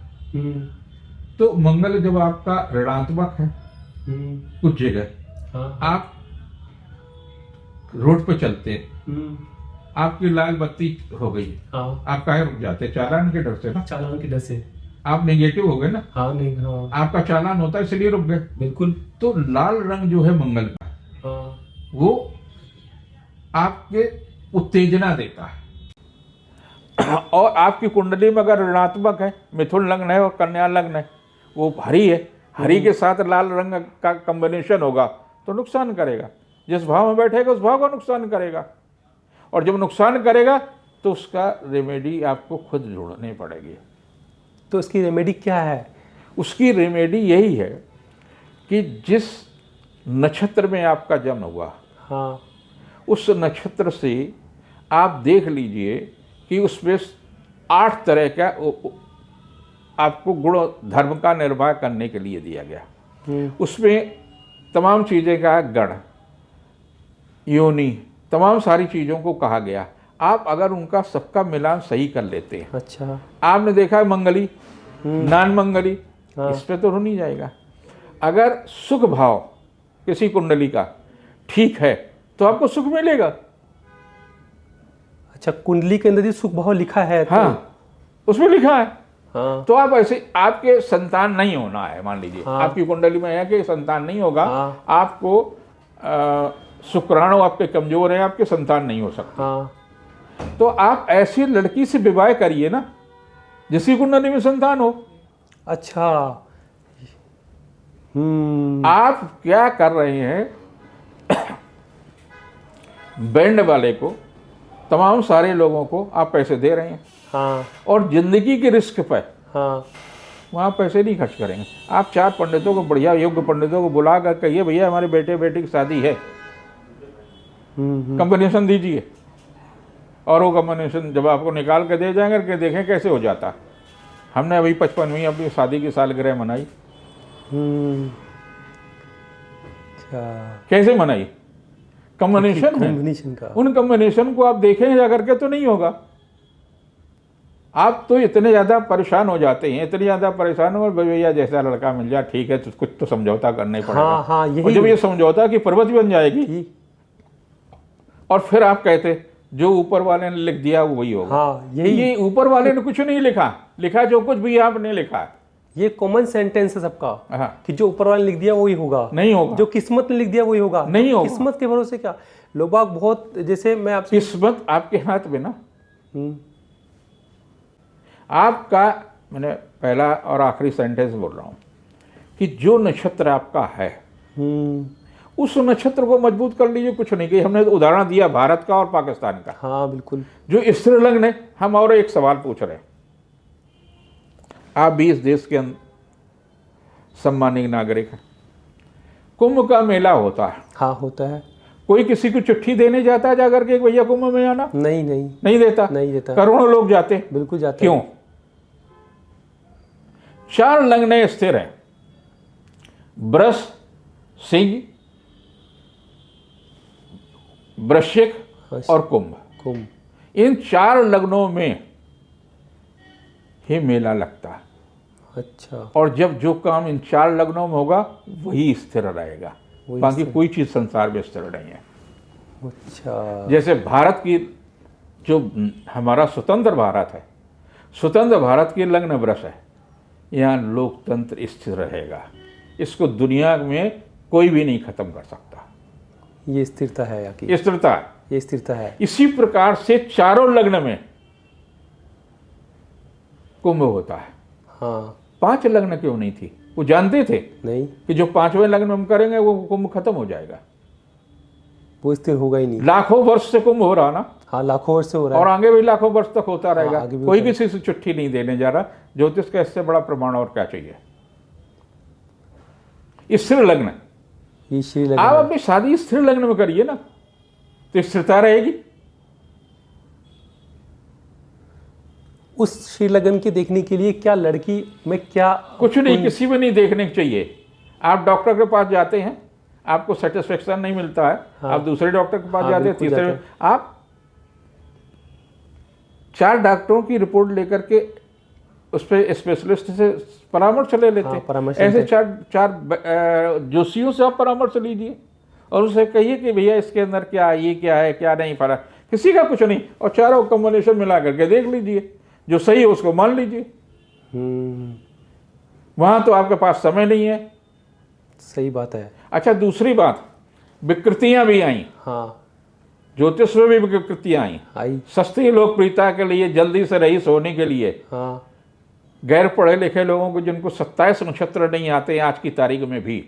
तो मंगल जब आपका ऋणात्मक है कुछ जगह, हाँ, आप रोड पे चलते, आपकी लाल बत्ती हो गई, हाँ, आप काहे रुक जाते? चालान के डर से ना, चालान के डर से आप नेगेटिव हो गए ना, हाँ, नहीं, हाँ, आपका चालान होता है इसलिए रुक गए। बिल्कुल, तो लाल रंग जो है मंगल का, हाँ, वो आपके उत्तेजना देता है। और आपकी कुंडली में अगर ऋणात्मक है, मिथुन लग्न है और कन्या लग्न है, वो भारी है, हरी के साथ लाल रंग का कॉम्बिनेशन होगा तो नुकसान करेगा, जिस भाव में बैठेगा उस भाव का नुकसान करेगा, और जब नुकसान करेगा तो उसका रेमेडी आपको खुद ढूंढनी पड़ेगी। तो इसकी रेमेडी क्या है? उसकी रेमेडी यही है कि जिस नक्षत्र में आपका जन्म हुआ, हाँ, उस नक्षत्र से आप देख लीजिए कि उसमें 8 तरह का आपको गुण धर्म का निर्वाह करने के लिए दिया गया। उसमें तमाम चीज़ें का गण, योनि, तमाम सारी चीज़ों को कहा गया। आप अगर उनका सबका मिलान सही कर लेते हैं, अच्छा, आपने देखा है मंगली, नान मंगली, इस पे तो हो नहीं जाएगा। अगर सुख भाव किसी कुंडली का ठीक है तो आपको सुख मिलेगा। अच्छा, कुंडली के अंदर ही सुख भाव लिखा है? हाँ, उसमें लिखा है। हाँ, तो आप ऐसे, आपके संतान नहीं होना है, मान लीजिए हाँ, आपकी कुंडली में है कि संतान नहीं होगा, हाँ, आपको शुक्राणु आपके कमजोर है, आपके संतान नहीं हो सकते। हाँ, तो आप ऐसी लड़की से विवाह करिए ना जिसकी कुंडली में संतान हो। अच्छा, आप क्या कर रहे हैं, बैंड वाले को, तमाम सारे लोगों को आप पैसे दे रहे हैं, हाँ, और जिंदगी के रिस्क पर हाँ, वहाँ पैसे नहीं खर्च करेंगे। आप 4 पंडितों को, बढ़िया योग्य पंडितों को बुला कर कहिए भैया हमारे बेटे बेटी की शादी है, कॉम्बिनेशन दीजिए, और वो कॉम्बिनेशन जब आपको निकाल के दे जाएंगे कि देखें कैसे हो जाता। हमने अभी 55वीं अपनी शादी की सालगिरह मनाई। अच्छा, कैसे मनाई? कॉम्बिनेशन है, कॉम्बिनेशन का। उन कॉम्बिनेशन को आप देखें जा करके तो नहीं होगा। आप तो इतने ज़्यादा परेशान हो जाते हैं, इतने ज़्यादा परेशान हो, भैया जैसा लड़का मिल जाए ठीक है, तो कुछ तो समझौता करना ही पड़ेगा। हाँ, हाँ, यही। और जब ये समझौता की पर्वत बन जाएगी, और फिर आप कहते जो ऊपर वाले ने लिख दिया वो वही होगा। हाँ, यही। ये ऊपर वाले ने कुछ नहीं लिखा, लिखा जो कुछ भी आपने लिखा, ये कॉमन सेंटेंस है सबका, हाँ, कि जो ऊपर वाले ने लिख दिया वही होगा, नहीं होगा। जो किस्मत ने लिख दिया वही होगा, नहीं होगा। किस्मत के भरोसे क्या लोग बाग बहुत, जैसे मैं आपसे, किस्मत आपके हाथ में ना। आपका, मैंने पहला और आखिरी सेंटेंस बोल रहा हूं कि जो नक्षत्र आपका है उस नक्षत्र को मजबूत कर लीजिए। कुछ नहीं, कि हमने तो उदाहरण दिया भारत का और पाकिस्तान का। हाँ, बिल्कुल। जो स्त्री लग्न है, हम और एक सवाल पूछ रहे हैं, आप भी इस देश के सम्मानित नागरिक हैं, कुंभ का मेला होता है, हाँ, होता है। कोई किसी को चिट्ठी देने जाता है जाकर के भैया कुंभ में आना? नहीं, नहीं, नहीं देता, नहीं देता। करोड़ों लोग जाते हैं। बिल्कुल जाते क्यों? 4 लग्न स्थिर हैं, वृष, सिंह, वृश्चिक और कुंभ। कुंभ। इन 4 लग्नों में ही मेला लगता है। अच्छा, और जब जो काम इन 4 लग्नों में होगा वही स्थिर रहेगा, बाकी कोई चीज संसार में स्थिर नहीं है। अच्छा, जैसे भारत की, जो हमारा स्वतंत्र भारत है, स्वतंत्र भारत की लग्न वृष है, यहाँ लोकतंत्र स्थिर रहेगा। इसको दुनिया में कोई भी नहीं खत्म कर सकता। ये स्थिरता है यहाँ की, स्थिरता, ये स्थिरता है। इसी प्रकार से 4 लग्न में कुंभ होता है। हाँ, 5 लग्न क्यों नहीं थी? वो जानते थे नहीं, कि जो 5वें लग्न हम करेंगे वो कुंभ खत्म हो जाएगा। वो स्थिर होगा ही नहीं। लाखों वर्ष से कुंभ हो रहा ना, हाँ, लाखों वर्ष से हो रहा और है। आगे भी लाखों वर्ष तक होता रहेगा। आगे भी कोई होता किसी से चिट्ठी नहीं देने जा रहा। ज्योतिष का इससे बड़ा प्रमाण और क्या चाहिए? स्थिर लग्न, ये श्री आप लग्न। अपनी शादी स्थिर लग्न में करिए ना, तो स्थिरता रहेगी। उस श्री लगन के देखने के लिए क्या लड़की में क्या कुछ नहीं, किसी में नहीं देखने को चाहिए। आप डॉक्टर के पास जाते हैं, आपको सेटिस्फेक्शन नहीं मिलता है, हाँ। आप दूसरे डॉक्टर के पास हाँ, जाते हैं, बिल्कुल तीसरे, जाते हैं। आप 4 डॉक्टरों की रिपोर्ट लेकर के उस पर स्पेशलिस्ट से परामर्श ले लेते हाँ, हैं। परामर्श ऐसे लेते 4 जोशियों से आप परामर्श लीजिए और उसे कहिए कि भैया इसके अंदर क्या है, ये क्या है, क्या नहीं, फर्क किसी का कुछ नहीं, और चारों कॉम्बिनेशन मिला करके देख लीजिए, जो सही है उसको मान लीजिए। वहां तो आपके पास समय नहीं है। सही बात है। अच्छा, दूसरी बात, विकृतियां भी आई। हाँ, ज्योतिष में भी विकृतियां आई। आई। सस्ती लोकप्रियता के लिए, जल्दी से रईस होने के लिए हाँ, गैर पढ़े लिखे लोगों को जिनको 27 नक्षत्र नहीं आते हैं आज की तारीख में भी,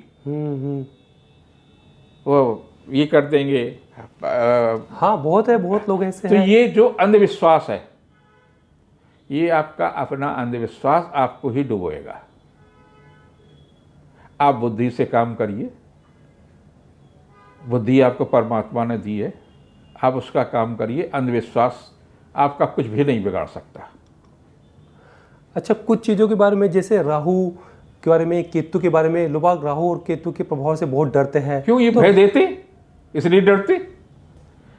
वो ये कर देंगे। हाँ बहुत है, बहुत लोग ऐसे तो हैं। ये जो अंधविश्वास है, ये आपका अपना अंधविश्वास आपको ही डुबोएगा। आप बुद्धि से काम करिए, बुद्धि आपको परमात्मा ने दी है, आप उसका काम करिए। अंधविश्वास आपका कुछ भी नहीं बिगाड़ सकता। अच्छा, कुछ चीज़ों के बारे में, जैसे राहु के बारे में, केतु के बारे में, लोग राहु और केतु के प्रभाव से बहुत डरते हैं। क्यों? ये भय देते, इसलिए डरते।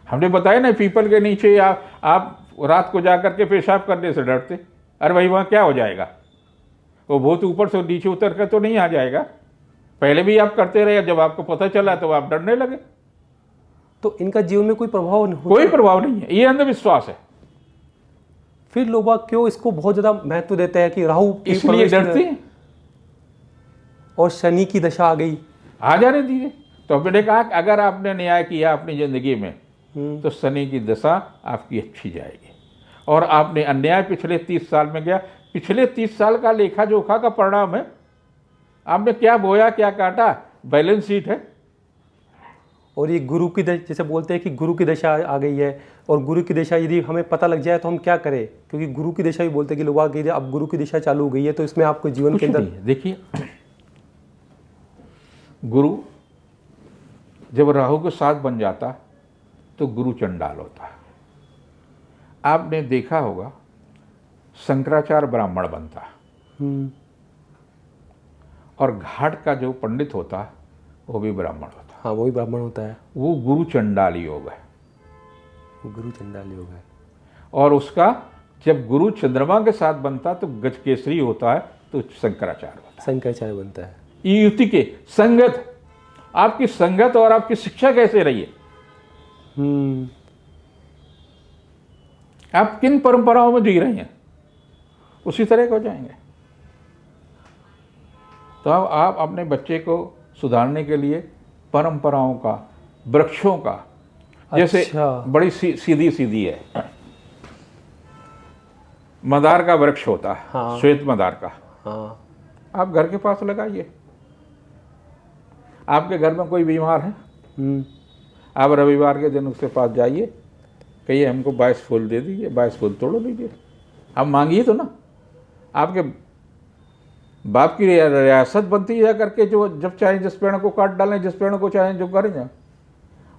हमने बताया ना, पीपल के नीचे आप रात को जा करके पेशाब करने से डरते। अरे भाई वहाँ क्या हो जाएगा, वो भूत ऊपर से नीचे उतर कर तो नहीं आ जाएगा। पहले भी आप करते रहे, जब आपको पता चला तो आप डरने लगे। तो इनका जीवन में कोई प्रभाव नहीं, कोई प्रभाव नहीं है, ये अंधविश्वास है। फिर लोग क्यों इसको बहुत ज्यादा महत्व देते हैं कि राहु की इसलिए डरते हैं। और शनि की दशा आ गई, आ जाने दीजिए। तो मैंने कहा कि अगर आपने न्याय किया अपनी जिंदगी में तो शनि की दशा आपकी अच्छी जाएगी। और आपने अन्याय पिछले 30 साल में गया, पिछले 30 साल का लेखा जोखा का परिणाम है। आपने क्या बोया क्या काटा, बैलेंस शीट है। और ये गुरु की दशा, जैसे बोलते हैं कि गुरु की दशा आ गई है, और गुरु की दशा यदि हमें पता लग जाए तो हम क्या करें, क्योंकि गुरु की दशा भी बोलते हैं कि लोग आगे अब गुरु की दशा चालू हो गई है, तो इसमें आपको जीवन के अंदर देखिए, गुरु जब राहु के साथ बन जाता तो गुरु चंडाल होता। आपने देखा होगा शंकराचार्य ब्राह्मण बनता और घाट का जो पंडित होता वो भी ब्राह्मण होता। हाँ, वो भी ब्राह्मण होता है। वो गुरु चंडाल योग है, गुरु चंडाल योग है। और उसका जब गुरु चंद्रमा के साथ बनता तो गजकेसरी होता है, तो शंकराचार्य होता है। शंकराचार्य बनता है। ये युति के संगत, आपकी संगत और आपकी शिक्षा कैसे रही है, आप किन परंपराओं में जी रहे हैं, उसी तरह हो जाएंगे। तो अब आप अपने बच्चे को सुधारने के लिए परंपराओं का, वृक्षों का, जैसे बड़ी सीधी सीधी है, मदार का वृक्ष होता है। हाँ। श्वेत मदार का। हाँ। आप घर के पास लगाइए। आपके घर में कोई बीमार है, आप रविवार के दिन उसके पास जाइए, कहिए हमको 22 फूल दे दीजिए, 22 फूल तोड़ लीजिए। आप मांगिए तो ना। आपके बाप की रियासत बनती है करके, जो जब चाहें जिस पेड़ को काट डालें, जिस पेड़ को चाहें जो करें,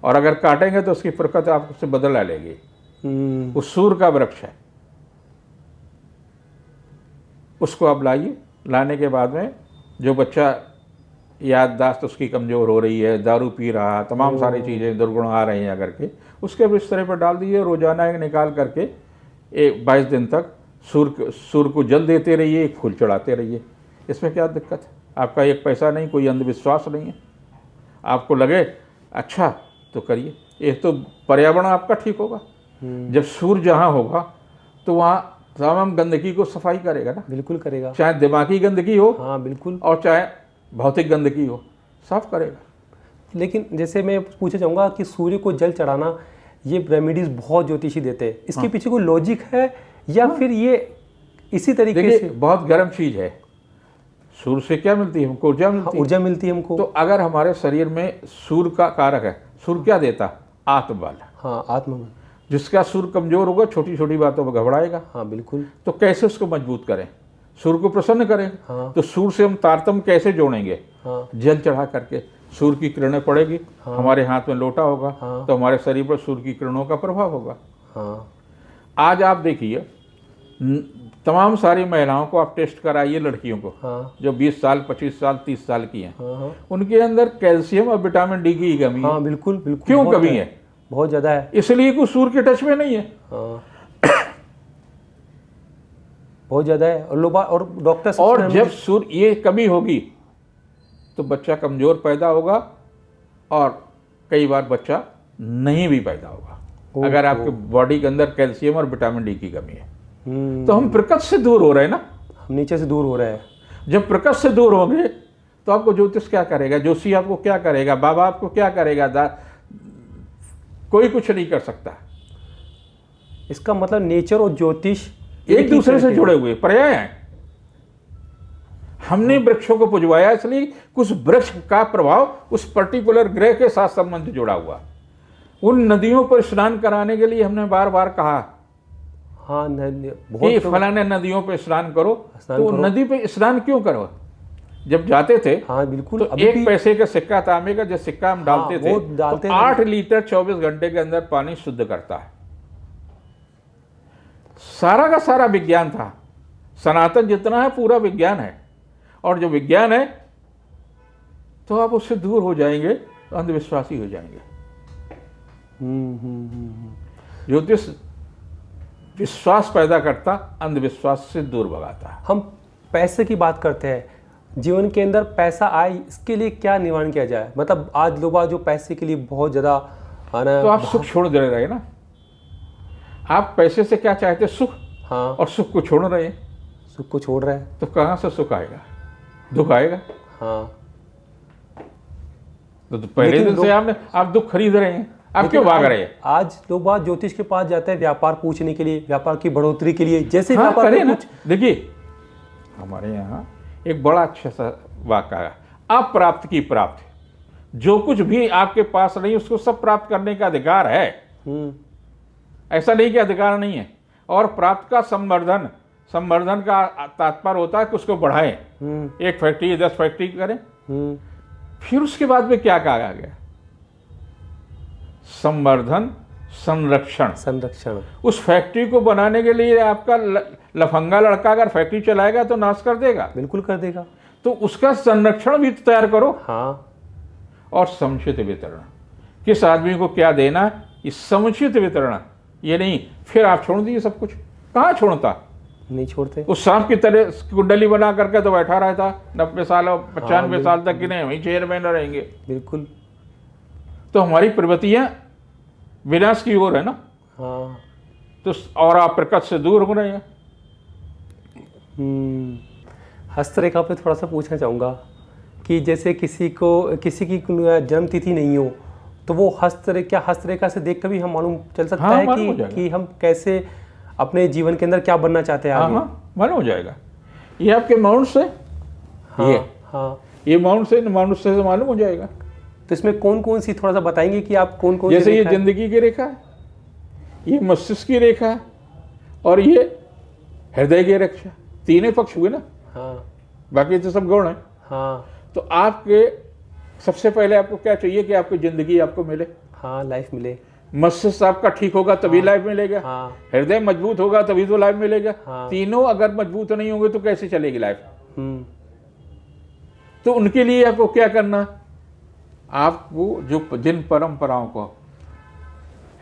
और अगर काटेंगे तो उसकी प्रकृति आपसे बदला लेगी। वो सूर का वृक्ष है, उसको आप लाइए। लाने के बाद में जो बच्चा याददाश्त उसकी कमज़ोर हो रही है, दारू पी रहा, तमाम सारी चीज़ें दुर्गुण आ रही हैं करके, उसके बिस्तर पर डाल दीजिए। रोजाना एक निकाल करके 22 दिन तक सूर को जल देते रहिए, एक फूल चढ़ाते रहिए। इसमें क्या दिक्कत है? आपका एक पैसा नहीं, कोई अंधविश्वास नहीं है। आपको लगे अच्छा तो करिए। एक तो पर्यावरण आपका ठीक होगा। जब सूर्य जहाँ होगा तो वहाँ तमाम गंदगी को सफाई करेगा ना। बिल्कुल करेगा। चाहे दिमागी गंदगी हो, हाँ बिल्कुल, और चाहे भौतिक गंदगी हो, साफ करेगा। लेकिन जैसे मैं पूछना चाहूँगा कि सूर्य को जल चढ़ाना, ये रेमेडीज बहुत ज्योतिषी देते हैं, इसके पीछे कोई लॉजिक है या फिर ये इसी तरीके से? बहुत गर्म चीज़ है। सूर्य से क्या मिलती है हमको? ऊर्जा मिलती है। ऊर्जा मिलती है हमको। तो अगर हमारे शरीर में सूर्य का कारक है, सूर्य क्या देता? आत्मबल। हाँ, आत्मबल। जिसका सूर्य कमजोर होगा छोटी छोटी बातों में घबराएगा। हाँ बिल्कुल। तो कैसे उसको मजबूत करें? सूर्य को प्रसन्न करें। हाँ। तो सूर्य से हम तारतम्य कैसे जोड़ेंगे? हाँ। जल चढ़ा करके। सूर्य की किरणें पड़ेगी। हाँ। हमारे हाथ में लोटा होगा। हाँ। तो हमारे शरीर पर सूर्य की किरणों का प्रभाव होगा। हाँ। आज आप देखिए, तमाम सारी महिलाओं को आप टेस्ट कराइए, लड़कियों को। हाँ। जो 20 साल 25 साल 30 साल की हैं। हाँ। उनके अंदर कैल्शियम और विटामिन डी की कमी है। हाँ बिल्कुल बिल्कुल। क्यों कमी है? बहुत ज़्यादा है। इसलिए कुछ सूर्य के टच में नहीं है। हाँ। बहुत ज़्यादा है। और लोग और डॉक्टर, और जब सूर्य ये कमी होगी तो बच्चा कमज़ोर पैदा होगा, और कई बार बच्चा नहीं भी पैदा होगा अगर आपके बॉडी के अंदर कैल्शियम और विटामिन डी की कमी है। तो हम प्रकृति से दूर हो रहे हैं ना, हम नीचे से दूर हो रहे हैं। जब प्रकृति से दूर होंगे तो आपको ज्योतिष क्या करेगा, जोशी आपको क्या करेगा, बाबा आपको क्या करेगा? कोई कुछ नहीं कर सकता। इसका मतलब नेचर और ज्योतिष एक दूसरे से जुड़े हुए पर्याय हैं। हमने वृक्षों को पुजवाया इसलिए उस वृक्ष का प्रभाव उस पर्टिकुलर ग्रह के साथ संबंध जुड़ा हुआ। उन नदियों पर स्नान कराने के लिए हमने बार बार कहा हाँ कि फलाने नदियों पर स्नान करो। स्नान तो करो। नदी पे स्नान क्यों करो? जब जाते थे हाँ बिल्कुल, तो एक पैसे का सिक्का, तांबे का जो सिक्का हम डालते थे, वो डालते तो 8 लीटर 24 घंटे के अंदर पानी शुद्ध करता है। सारा का सारा विज्ञान था। सनातन जितना है पूरा विज्ञान है, और जो विज्ञान है तो आप उससे दूर हो जाएंगे तो अंधविश्वासी हो जाएंगे। ज्योतिष विश्वास पैदा करता, अंधविश्वास से दूर भगाता। हम पैसे की बात करते हैं, जीवन के अंदर पैसा आए इसके लिए क्या निवारण किया जाए? मतलब आज लोग जो पैसे के लिए बहुत ज़्यादा तो आप सुख छोड़ दे रहे ना। आप पैसे से क्या चाहते? सुख। हाँ, और सुख को छोड़ रहे हैं, सुख को छोड़ रहे हैं तो कहाँ से सुख आएगा? दुख आएगा। हाँ, तो पहले लेकिन दिन से आप दुख खरीद रहे हैं, आप क्यों भाग रहे हैं? आज लोग बात ज्योतिष के पास जाते हैं व्यापार पूछने के लिए, व्यापार की बढ़ोतरी के लिए। जैसे हाँ, व्यापार करें में ना। कुछ देखिए हमारे यहाँ एक बड़ा अच्छा सा वाक्य है, अप्राप्त की प्राप्त। जो कुछ भी आपके पास नहीं उसको सब प्राप्त करने का अधिकार है। ऐसा नहीं कि अधिकार नहीं है। और प्राप्त का संवर्धन, संवर्धन का तात्पर्य होता है कि उसको बढ़ाएं। एक फैक्ट्री 10 फैक्ट्री करें। फिर उसके बाद में क्या कहा गया? संवर्धन, संरक्षण। संरक्षण। उस फैक्ट्री को बनाने के लिए आपका लफंगा लड़का अगर फैक्ट्री चलाएगा तो नाश कर देगा। बिल्कुल कर देगा। तो उसका संरक्षण भी तैयार करो। हाँ, और समुचित वितरण, किस आदमी को क्या देना है, इस समुचित वितरण। ये नहीं फिर आप छोड़ दिए सब कुछ। कहाँ छोड़ता? नहीं छोड़ते। उस सांप की तरह कुंडली बना करके तो बैठा रहता 90 साल और 95 साल तक कि नहीं वहीं चेयरमैन रहेंगे। बिल्कुल। तो हमारी प्रवृत्तियां विनाश की ओर है ना। हाँ। तो और आप प्रकृत से दूर हो रहे हैं। हस्तरेखा पे थोड़ा सा पूछना चाहूँगा कि जैसे किसी की जन्म तिथि नहीं हो तो वो हस्तरेखा से देख कर भी हम मालूम चल सकता हाँ, है कि हम कैसे अपने जीवन के अंदर क्या बनना चाहते हैं आगे। हाँ, मालूम हो जाएगा। ये आपके माउंट से, ये माउंट से मालूम हो जाएगा। तो इसमें कौन कौन सी थोड़ा सा बताएंगे कि आप कौन कौन जैसे ये जिंदगी की रेखा है, ये मस्तिष्क की रेखा है, और ये हृदय की रेखा। तीनों पक्ष हुए ना। हाँ, बाकी तो सब गौण है। हाँ, तो आपके सबसे पहले आपको क्या चाहिए कि आपको जिंदगी आपको मिले। हाँ, लाइफ मिले। मस्तिष्क आपका ठीक होगा तभी लाइफ मिलेगा। हाँ, हृदय मजबूत होगा तभी तो लाइफ मिलेगा। हाँ, तीनों अगर मजबूत नहीं होंगे तो कैसे चलेगी लाइफ? तो उनके लिए आपको क्या करना? आपको जो जिन परंपराओं को,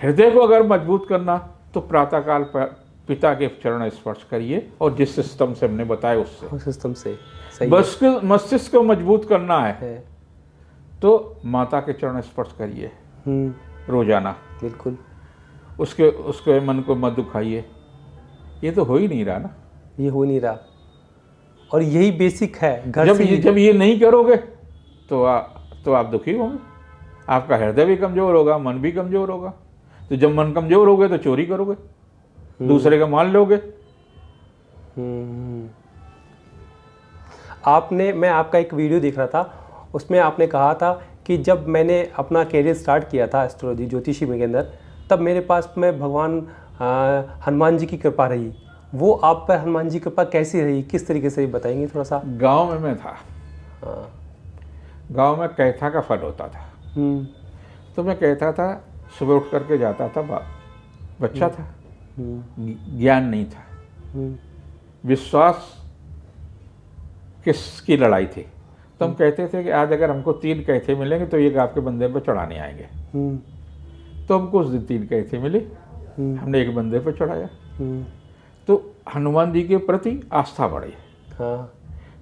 हृदय को अगर मजबूत करना तो प्रातःकाल पर पिता के चरण स्पर्श करिए, और जिस सिस्टम से हमने बताया उससे, सिस्टम से सही मस्तिष्क को मजबूत करना है तो माता के चरण स्पर्श करिए रोजाना। बिल्कुल। उसके मन को मत दुखाइए। ये तो हो ही नहीं रहा ना। ये हो नहीं रहा, और यही बेसिक है। घर जब ये नहीं करोगे तो आप दुखी होंगे। आपका हृदय भी कमजोर होगा, मन भी कमजोर होगा। तो जब मन कमजोर होगे तो चोरी करोगे, दूसरे का मान लोगे। मैं आपका एक वीडियो देख रहा था, उसमें आपने कहा था कि जब मैंने अपना करियर स्टार्ट किया था एस्ट्रोलॉजी ज्योतिषी के अंदर, तब मेरे पास में भगवान हनुमान जी की कृपा रही। वो आप पर हनुमान जी की कृपा कैसी रही, किस तरीके से बताएंगे थोड़ा सा? गांव में मैं था। हाँ। गांव में कैथा का फल होता था। तो मैं कहता था, सुबह उठ करके जाता था। बच्चा था, ज्ञान नहीं था, विश्वास किसकी लड़ाई थी। तो हम कहते थे कि आज अगर हमको 3 कैथे मिलेंगे तो एक आपके बंदे पर चढ़ाने आएंगे। तो हमको उस दिन 3 कैथे मिले, हमने एक बंदे पर चढ़ाया। तो हनुमान जी के प्रति आस्था बढ़ी। हाँ।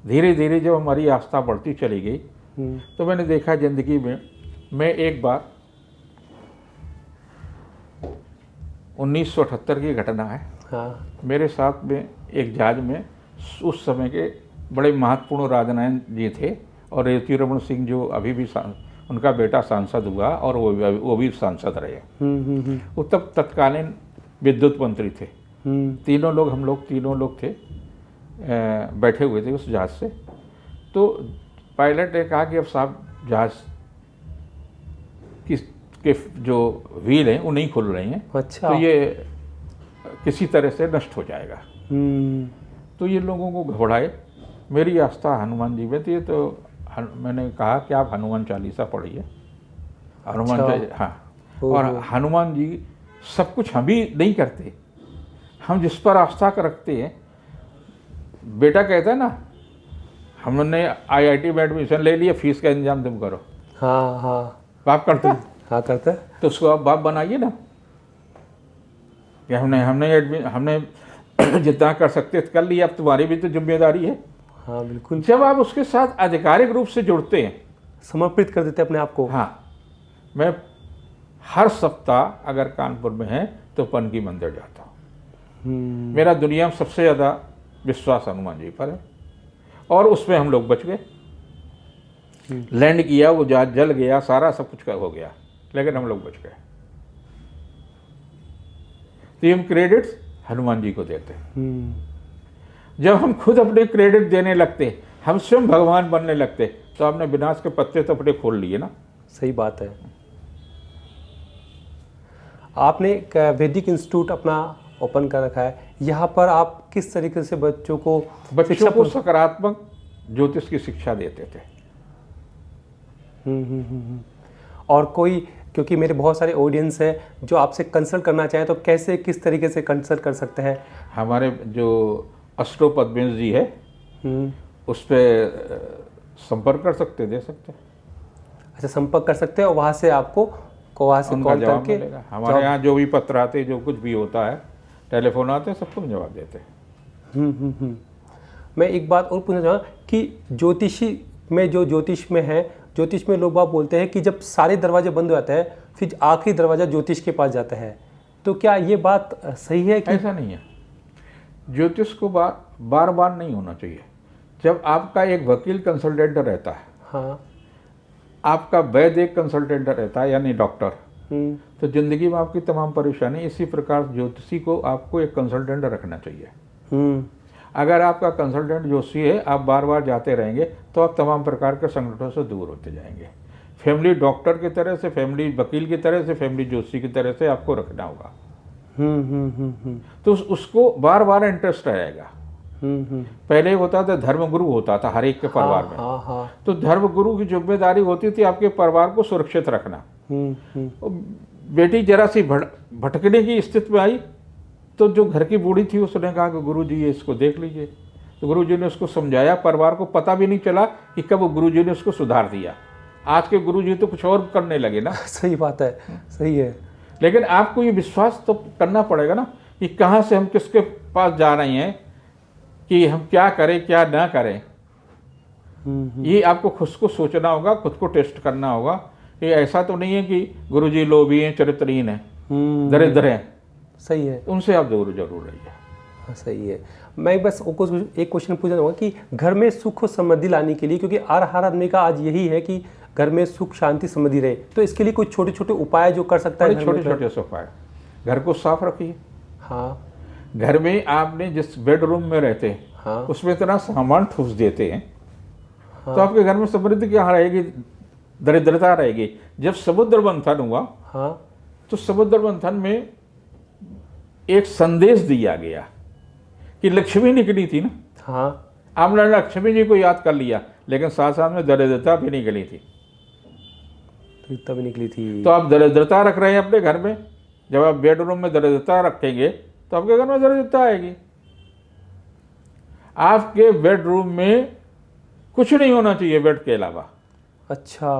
धीरे धीरे जब हमारी आस्था बढ़ती चली गई तो मैंने देखा जिंदगी में, मैं एक बार 1978 की घटना है। हाँ। मेरे साथ में एक जहाज में उस समय के बड़े महत्वपूर्ण राजनारायण जी थे, और रेवती रमन सिंह जो अभी भी उनका बेटा सांसद हुआ, और वो भी सांसद रहे। वो तब तत्कालीन विद्युत मंत्री थे। हम तीनों लोग थे, बैठे हुए थे उस जहाज से। तो पायलट ने कहा कि अब साहब जहाज के जो व्हील हैं वो नहीं खुल रहे हैं, अच्छा। तो ये किसी तरह से नष्ट हो जाएगा। तो ये लोगों को घबराए। मेरी आस्था हनुमान जी में थी, तो मैंने कहा कि आप हनुमान चालीसा पढ़िए। हनुमान अच्छा। हाँ, और हनुमान जी सब कुछ हम भी नहीं करते, हम जिस पर आस्था रखते हैं। बेटा कहता है ना, हमने IIT में एडमिशन ले लिया, फीस का इंतजाम तुम करो। हाँ हाँ बाप करता, हाँ करता। तो उसको आप बाप बनाइए ना, कि हमने जितना कर सकते कर लिया, अब तुम्हारी भी तो जिम्मेदारी है। हाँ बिल्कुल। जब आप उसके साथ आधिकारिक रूप से जुड़ते हैं, समर्पित कर देते अपने आप को। हाँ, मैं हर सप्ताह अगर कानपुर में है तो पनकी मंदिर जाता हूँ। मेरा दुनिया में सबसे ज़्यादा विश्वास हनुमान जी पर है, और उसमें हम लोग बच गए। लैंड किया, वो जहाज जल गया, सारा सब कुछ हो गया, लेकिन हम लोग बच गए। तो हम क्रेडिट हनुमान जी को देते हैं। जब हम खुद अपने क्रेडिट देने लगते, हम स्वयं भगवान बनने लगते, तो आपने विनाश के पत्ते तो अपने खोल लिए ना। सही बात है। आपने वैदिक इंस्टीट्यूट अपना ओपन कर रखा है, यहाँ पर आप किस तरीके से बच्चों को सकारात्मक ज्योतिष की शिक्षा देते थे। और कोई, क्योंकि मेरे बहुत सारे ऑडियंस है जो आपसे कंसल्ट करना चाहें, तो कैसे किस तरीके से कंसल्ट कर सकते हैं? हमारे जो अष्टो पद्मेश जी है, उस पर संपर्क कर सकते, दे सकते। अच्छा, संपर्क कर सकते हैं, और वहाँ से आपको वहाँ से कॉल करके हमारे यहाँ जो भी पत्र आते, जो कुछ भी होता है, टेलीफोन आते हैं, सबको जवाब देते हैं। मैं एक बात और पूछना चाहूँगा कि ज्योतिषी में, जो ज्योतिष में है, ज्योतिष में लोग बात बोलते हैं कि जब सारे दरवाजे बंद हो जाते हैं, फिर आखिरी दरवाजा ज्योतिष के पास जाता है, तो क्या ये बात सही है कि? ऐसा नहीं है। ज्योतिष को बार बार नहीं होना चाहिए। जब आपका एक वकील कंसल्टेंट रहता है, हाँ, आपका वैद्य एक कंसल्टेंट रहता है, यानी डॉक्टर, तो जिंदगी में आपकी तमाम परेशानी, इसी प्रकार ज्योतिषी को आपको एक कंसल्टेंट रखना चाहिए। अगर आपका कंसल्टेंट ज्योतिषी है, आप बार बार जाते रहेंगे, तो आप तमाम प्रकार के संकटों से दूर होते जाएंगे। फैमिली डॉक्टर की तरह से, फैमिली वकील की तरह से, फैमिली ज्योतिषी की तरह से आपको रखना होगा। तो उसको बार बार इंटरेस्ट रहेगा। पहले होता था धर्मगुरु होता था हर एक के परिवार में, तो धर्मगुरु की जिम्मेदारी होती थी आपके परिवार को सुरक्षित रखना। बेटी जरा सी भटकने की स्थिति में आई, तो जो घर की बूढ़ी थी उसने कहा कि गुरुजी ये इसको देख लीजिए। तो गुरुजी ने उसको समझाया, परिवार को पता भी नहीं चला कि कब गुरुजी ने उसको सुधार दिया। आज के गुरुजी तो कुछ और करने लगे ना। सही बात है, सही है। लेकिन आपको ये विश्वास तो करना पड़ेगा ना कि कहाँ से हम किसके पास जा रहे हैं, कि हम क्या करें क्या ना करें। ये आपको खुद को सोचना होगा, खुद को टेस्ट करना होगा। ये ऐसा तो नहीं है कि गुरुजी लोभी हैं, चरित्रहीन हैं, दरिद्र हैं। सही है, उनसे आप जरूर रहिए। हाँ सही है। मैं बस एक क्वेश्चन पूछना चाहूँगा कि घर में सुख और समृद्धि लाने के लिए, क्योंकि हर आदमी का आज यही है कि घर में सुख शांति समृद्धि रहे, तो इसके लिए कुछ छोटे छोटे उपाय जो कर सकता है? छोटे छोटे से उपाय। घर को साफ रखिए। हाँ। घर में आपने जिस बेडरूम में रहते हैं, हाँ, उसमें इतना सामान ठूस देते हैं, हाँ, तो आपके घर में समृद्धि क्या रहेगी, दरिद्रता रहेगी। जब समुद्र मंथन हुआ, हाँ, तो समुद्र मंथन में एक संदेश दिया गया कि लक्ष्मी निकली थी ना। हाँ, आपने लक्ष्मी जी को याद कर लिया, लेकिन साथ साथ में दरिद्रता भी निकली थी। तब निकली थी। तो आप दरिद्रता रख रहे हैं अपने घर में। जब आप बेडरूम में दरिद्रता रखेंगे तो आपके घर में दरिद्रता आएगी। आपके बेडरूम में कुछ नहीं होना चाहिए बेड के अलावा। अच्छा,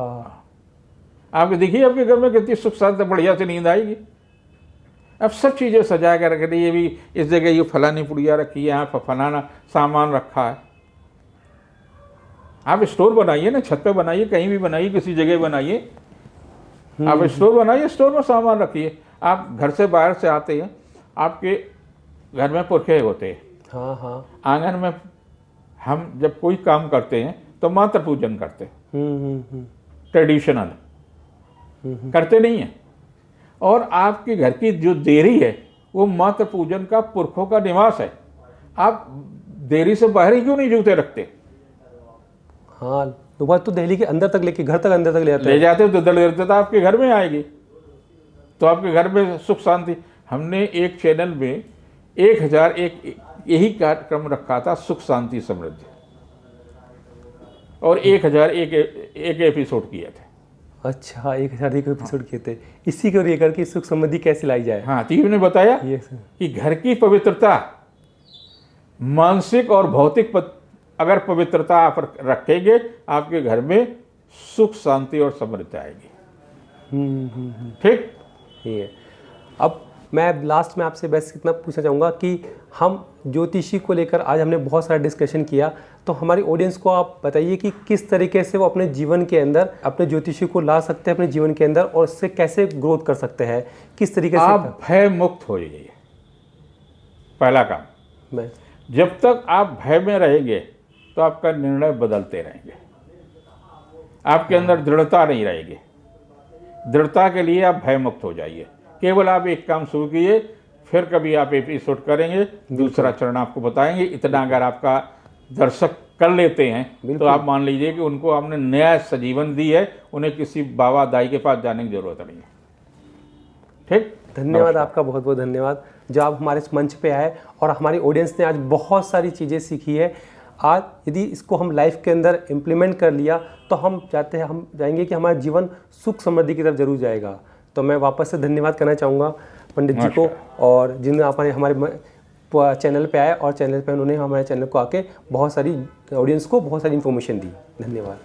आप देखिए आपके घर में कितनी सुख शांति बढ़िया से नींद आएगी। अब सब चीज़ें सजा के रख दी, ये भी इस जगह ये फलानी पुड़िया रखी है, यहाँ फलाना सामान रखा है। आप स्टोर बनाइए ना, छत पे बनाइए, कहीं भी बनाइए, किसी जगह बनाइए। आप स्टोर बनाइए, स्टोर में सामान रखिए। आप घर से बाहर से आते हैं, आपके घर में पुरखे होते हैं। हाँ हाँ, आंगन में हम जब कोई काम करते हैं तो मातृ पूजन करते हैं, ट्रेडिशनल करते नहीं है। और आपके घर की जो देरी है वो मातृ पूजन का, पुरखों का निवास है। आप देरी से बाहर ही क्यों नहीं जूते रखते? हाँ, लोग तो दिल्ली के अंदर तक लेके घर तक अंदर तक ले आते ले हैं। जाते हो तो दरिद्रता आपके घर में आएगी, तो आपके घर में सुख शांति। हमने एक चैनल में 1001 यही कार्यक्रम रखा था, सुख शांति समृद्धि, और 1001 एपिसोड किए थे। अच्छा, 1000 एपिसोड किए थे इसी को लेकर कि सुख समृद्धि कैसे लाई जाए। हाँ, तो ने बताया ये सर। कि घर की पवित्रता, मानसिक और भौतिक अगर पवित्रता आप रखेंगे, आपके घर में सुख शांति और समृद्धि आएगी। ठीक, ये अब मैं लास्ट में आपसे बस इतना पूछना चाहूँगा कि हम ज्योतिषी को लेकर आज हमने बहुत सारा डिस्कशन किया, तो हमारी ऑडियंस को आप बताइए कि किस तरीके से वो अपने जीवन के अंदर अपने ज्योतिषी को ला सकते हैं अपने जीवन के अंदर, और उससे कैसे ग्रोथ कर सकते हैं, किस तरीके से। आप भय मुक्त हो जाइए, पहला काम। मैं जब तक आप भय में रहेंगे तो आपका निर्णय बदलते रहेंगे, आपके अंदर दृढ़ता नहीं रहेगी। दृढ़ता के लिए आप भय मुक्त हो जाइए। केवल आप एक काम शुरू कीजिए, फिर कभी आप एपिसोड करेंगे, दूसरा चरण आपको बताएंगे। इतना अगर आपका दर्शक कर लेते हैं तो आप मान लीजिए कि उनको आपने नया सजीवन दी है, उन्हें किसी बाबा दाई के पास जाने की जरूरत नहीं है। ठीक, धन्यवाद आपका, बहुत बहुत धन्यवाद जो आप हमारे इस मंच पे आए और हमारी ऑडियंस ने आज बहुत सारी चीज़ें सीखी है। आज यदि इसको हम लाइफ के अंदर इम्प्लीमेंट कर लिया तो हम चाहते हैं, हम जाएंगे कि हमारा जीवन सुख समृद्धि की तरफ जरूर जाएगा। तो मैं वापस से धन्यवाद करना चाहूँगा पंडित जी को, और जिन्होंने आप हमारे चैनल पे आए और चैनल पे उन्होंने हमारे चैनल को आके बहुत सारी ऑडियंस को बहुत सारी इन्फॉर्मेशन दी। धन्यवाद।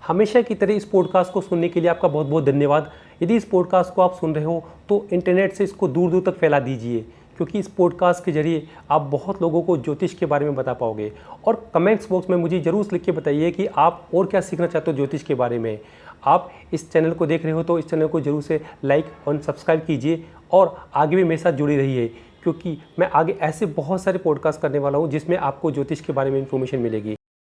हमेशा की तरह इस पॉडकास्ट को सुनने के लिए आपका बहुत बहुत धन्यवाद। यदि इस पॉडकास्ट को आप सुन रहे हो तो इंटरनेट से इसको दूर दूर तक फैला दीजिए, क्योंकि इस पॉडकास्ट के जरिए आप बहुत लोगों को ज्योतिष के बारे में बता पाओगे। और कमेंट्स बॉक्स में मुझे ज़रूर लिख के बताइए कि आप और क्या सीखना चाहते हो ज्योतिष के बारे में। आप इस चैनल को देख रहे हो तो इस चैनल को जरूर से लाइक और सब्सक्राइब कीजिए, और आगे भी मेरे साथ जुड़ी रहिए, क्योंकि मैं आगे ऐसे बहुत सारे पॉडकास्ट करने वाला हूँ जिसमें आपको ज्योतिष के बारे में इन्फॉर्मेशन मिलेगी।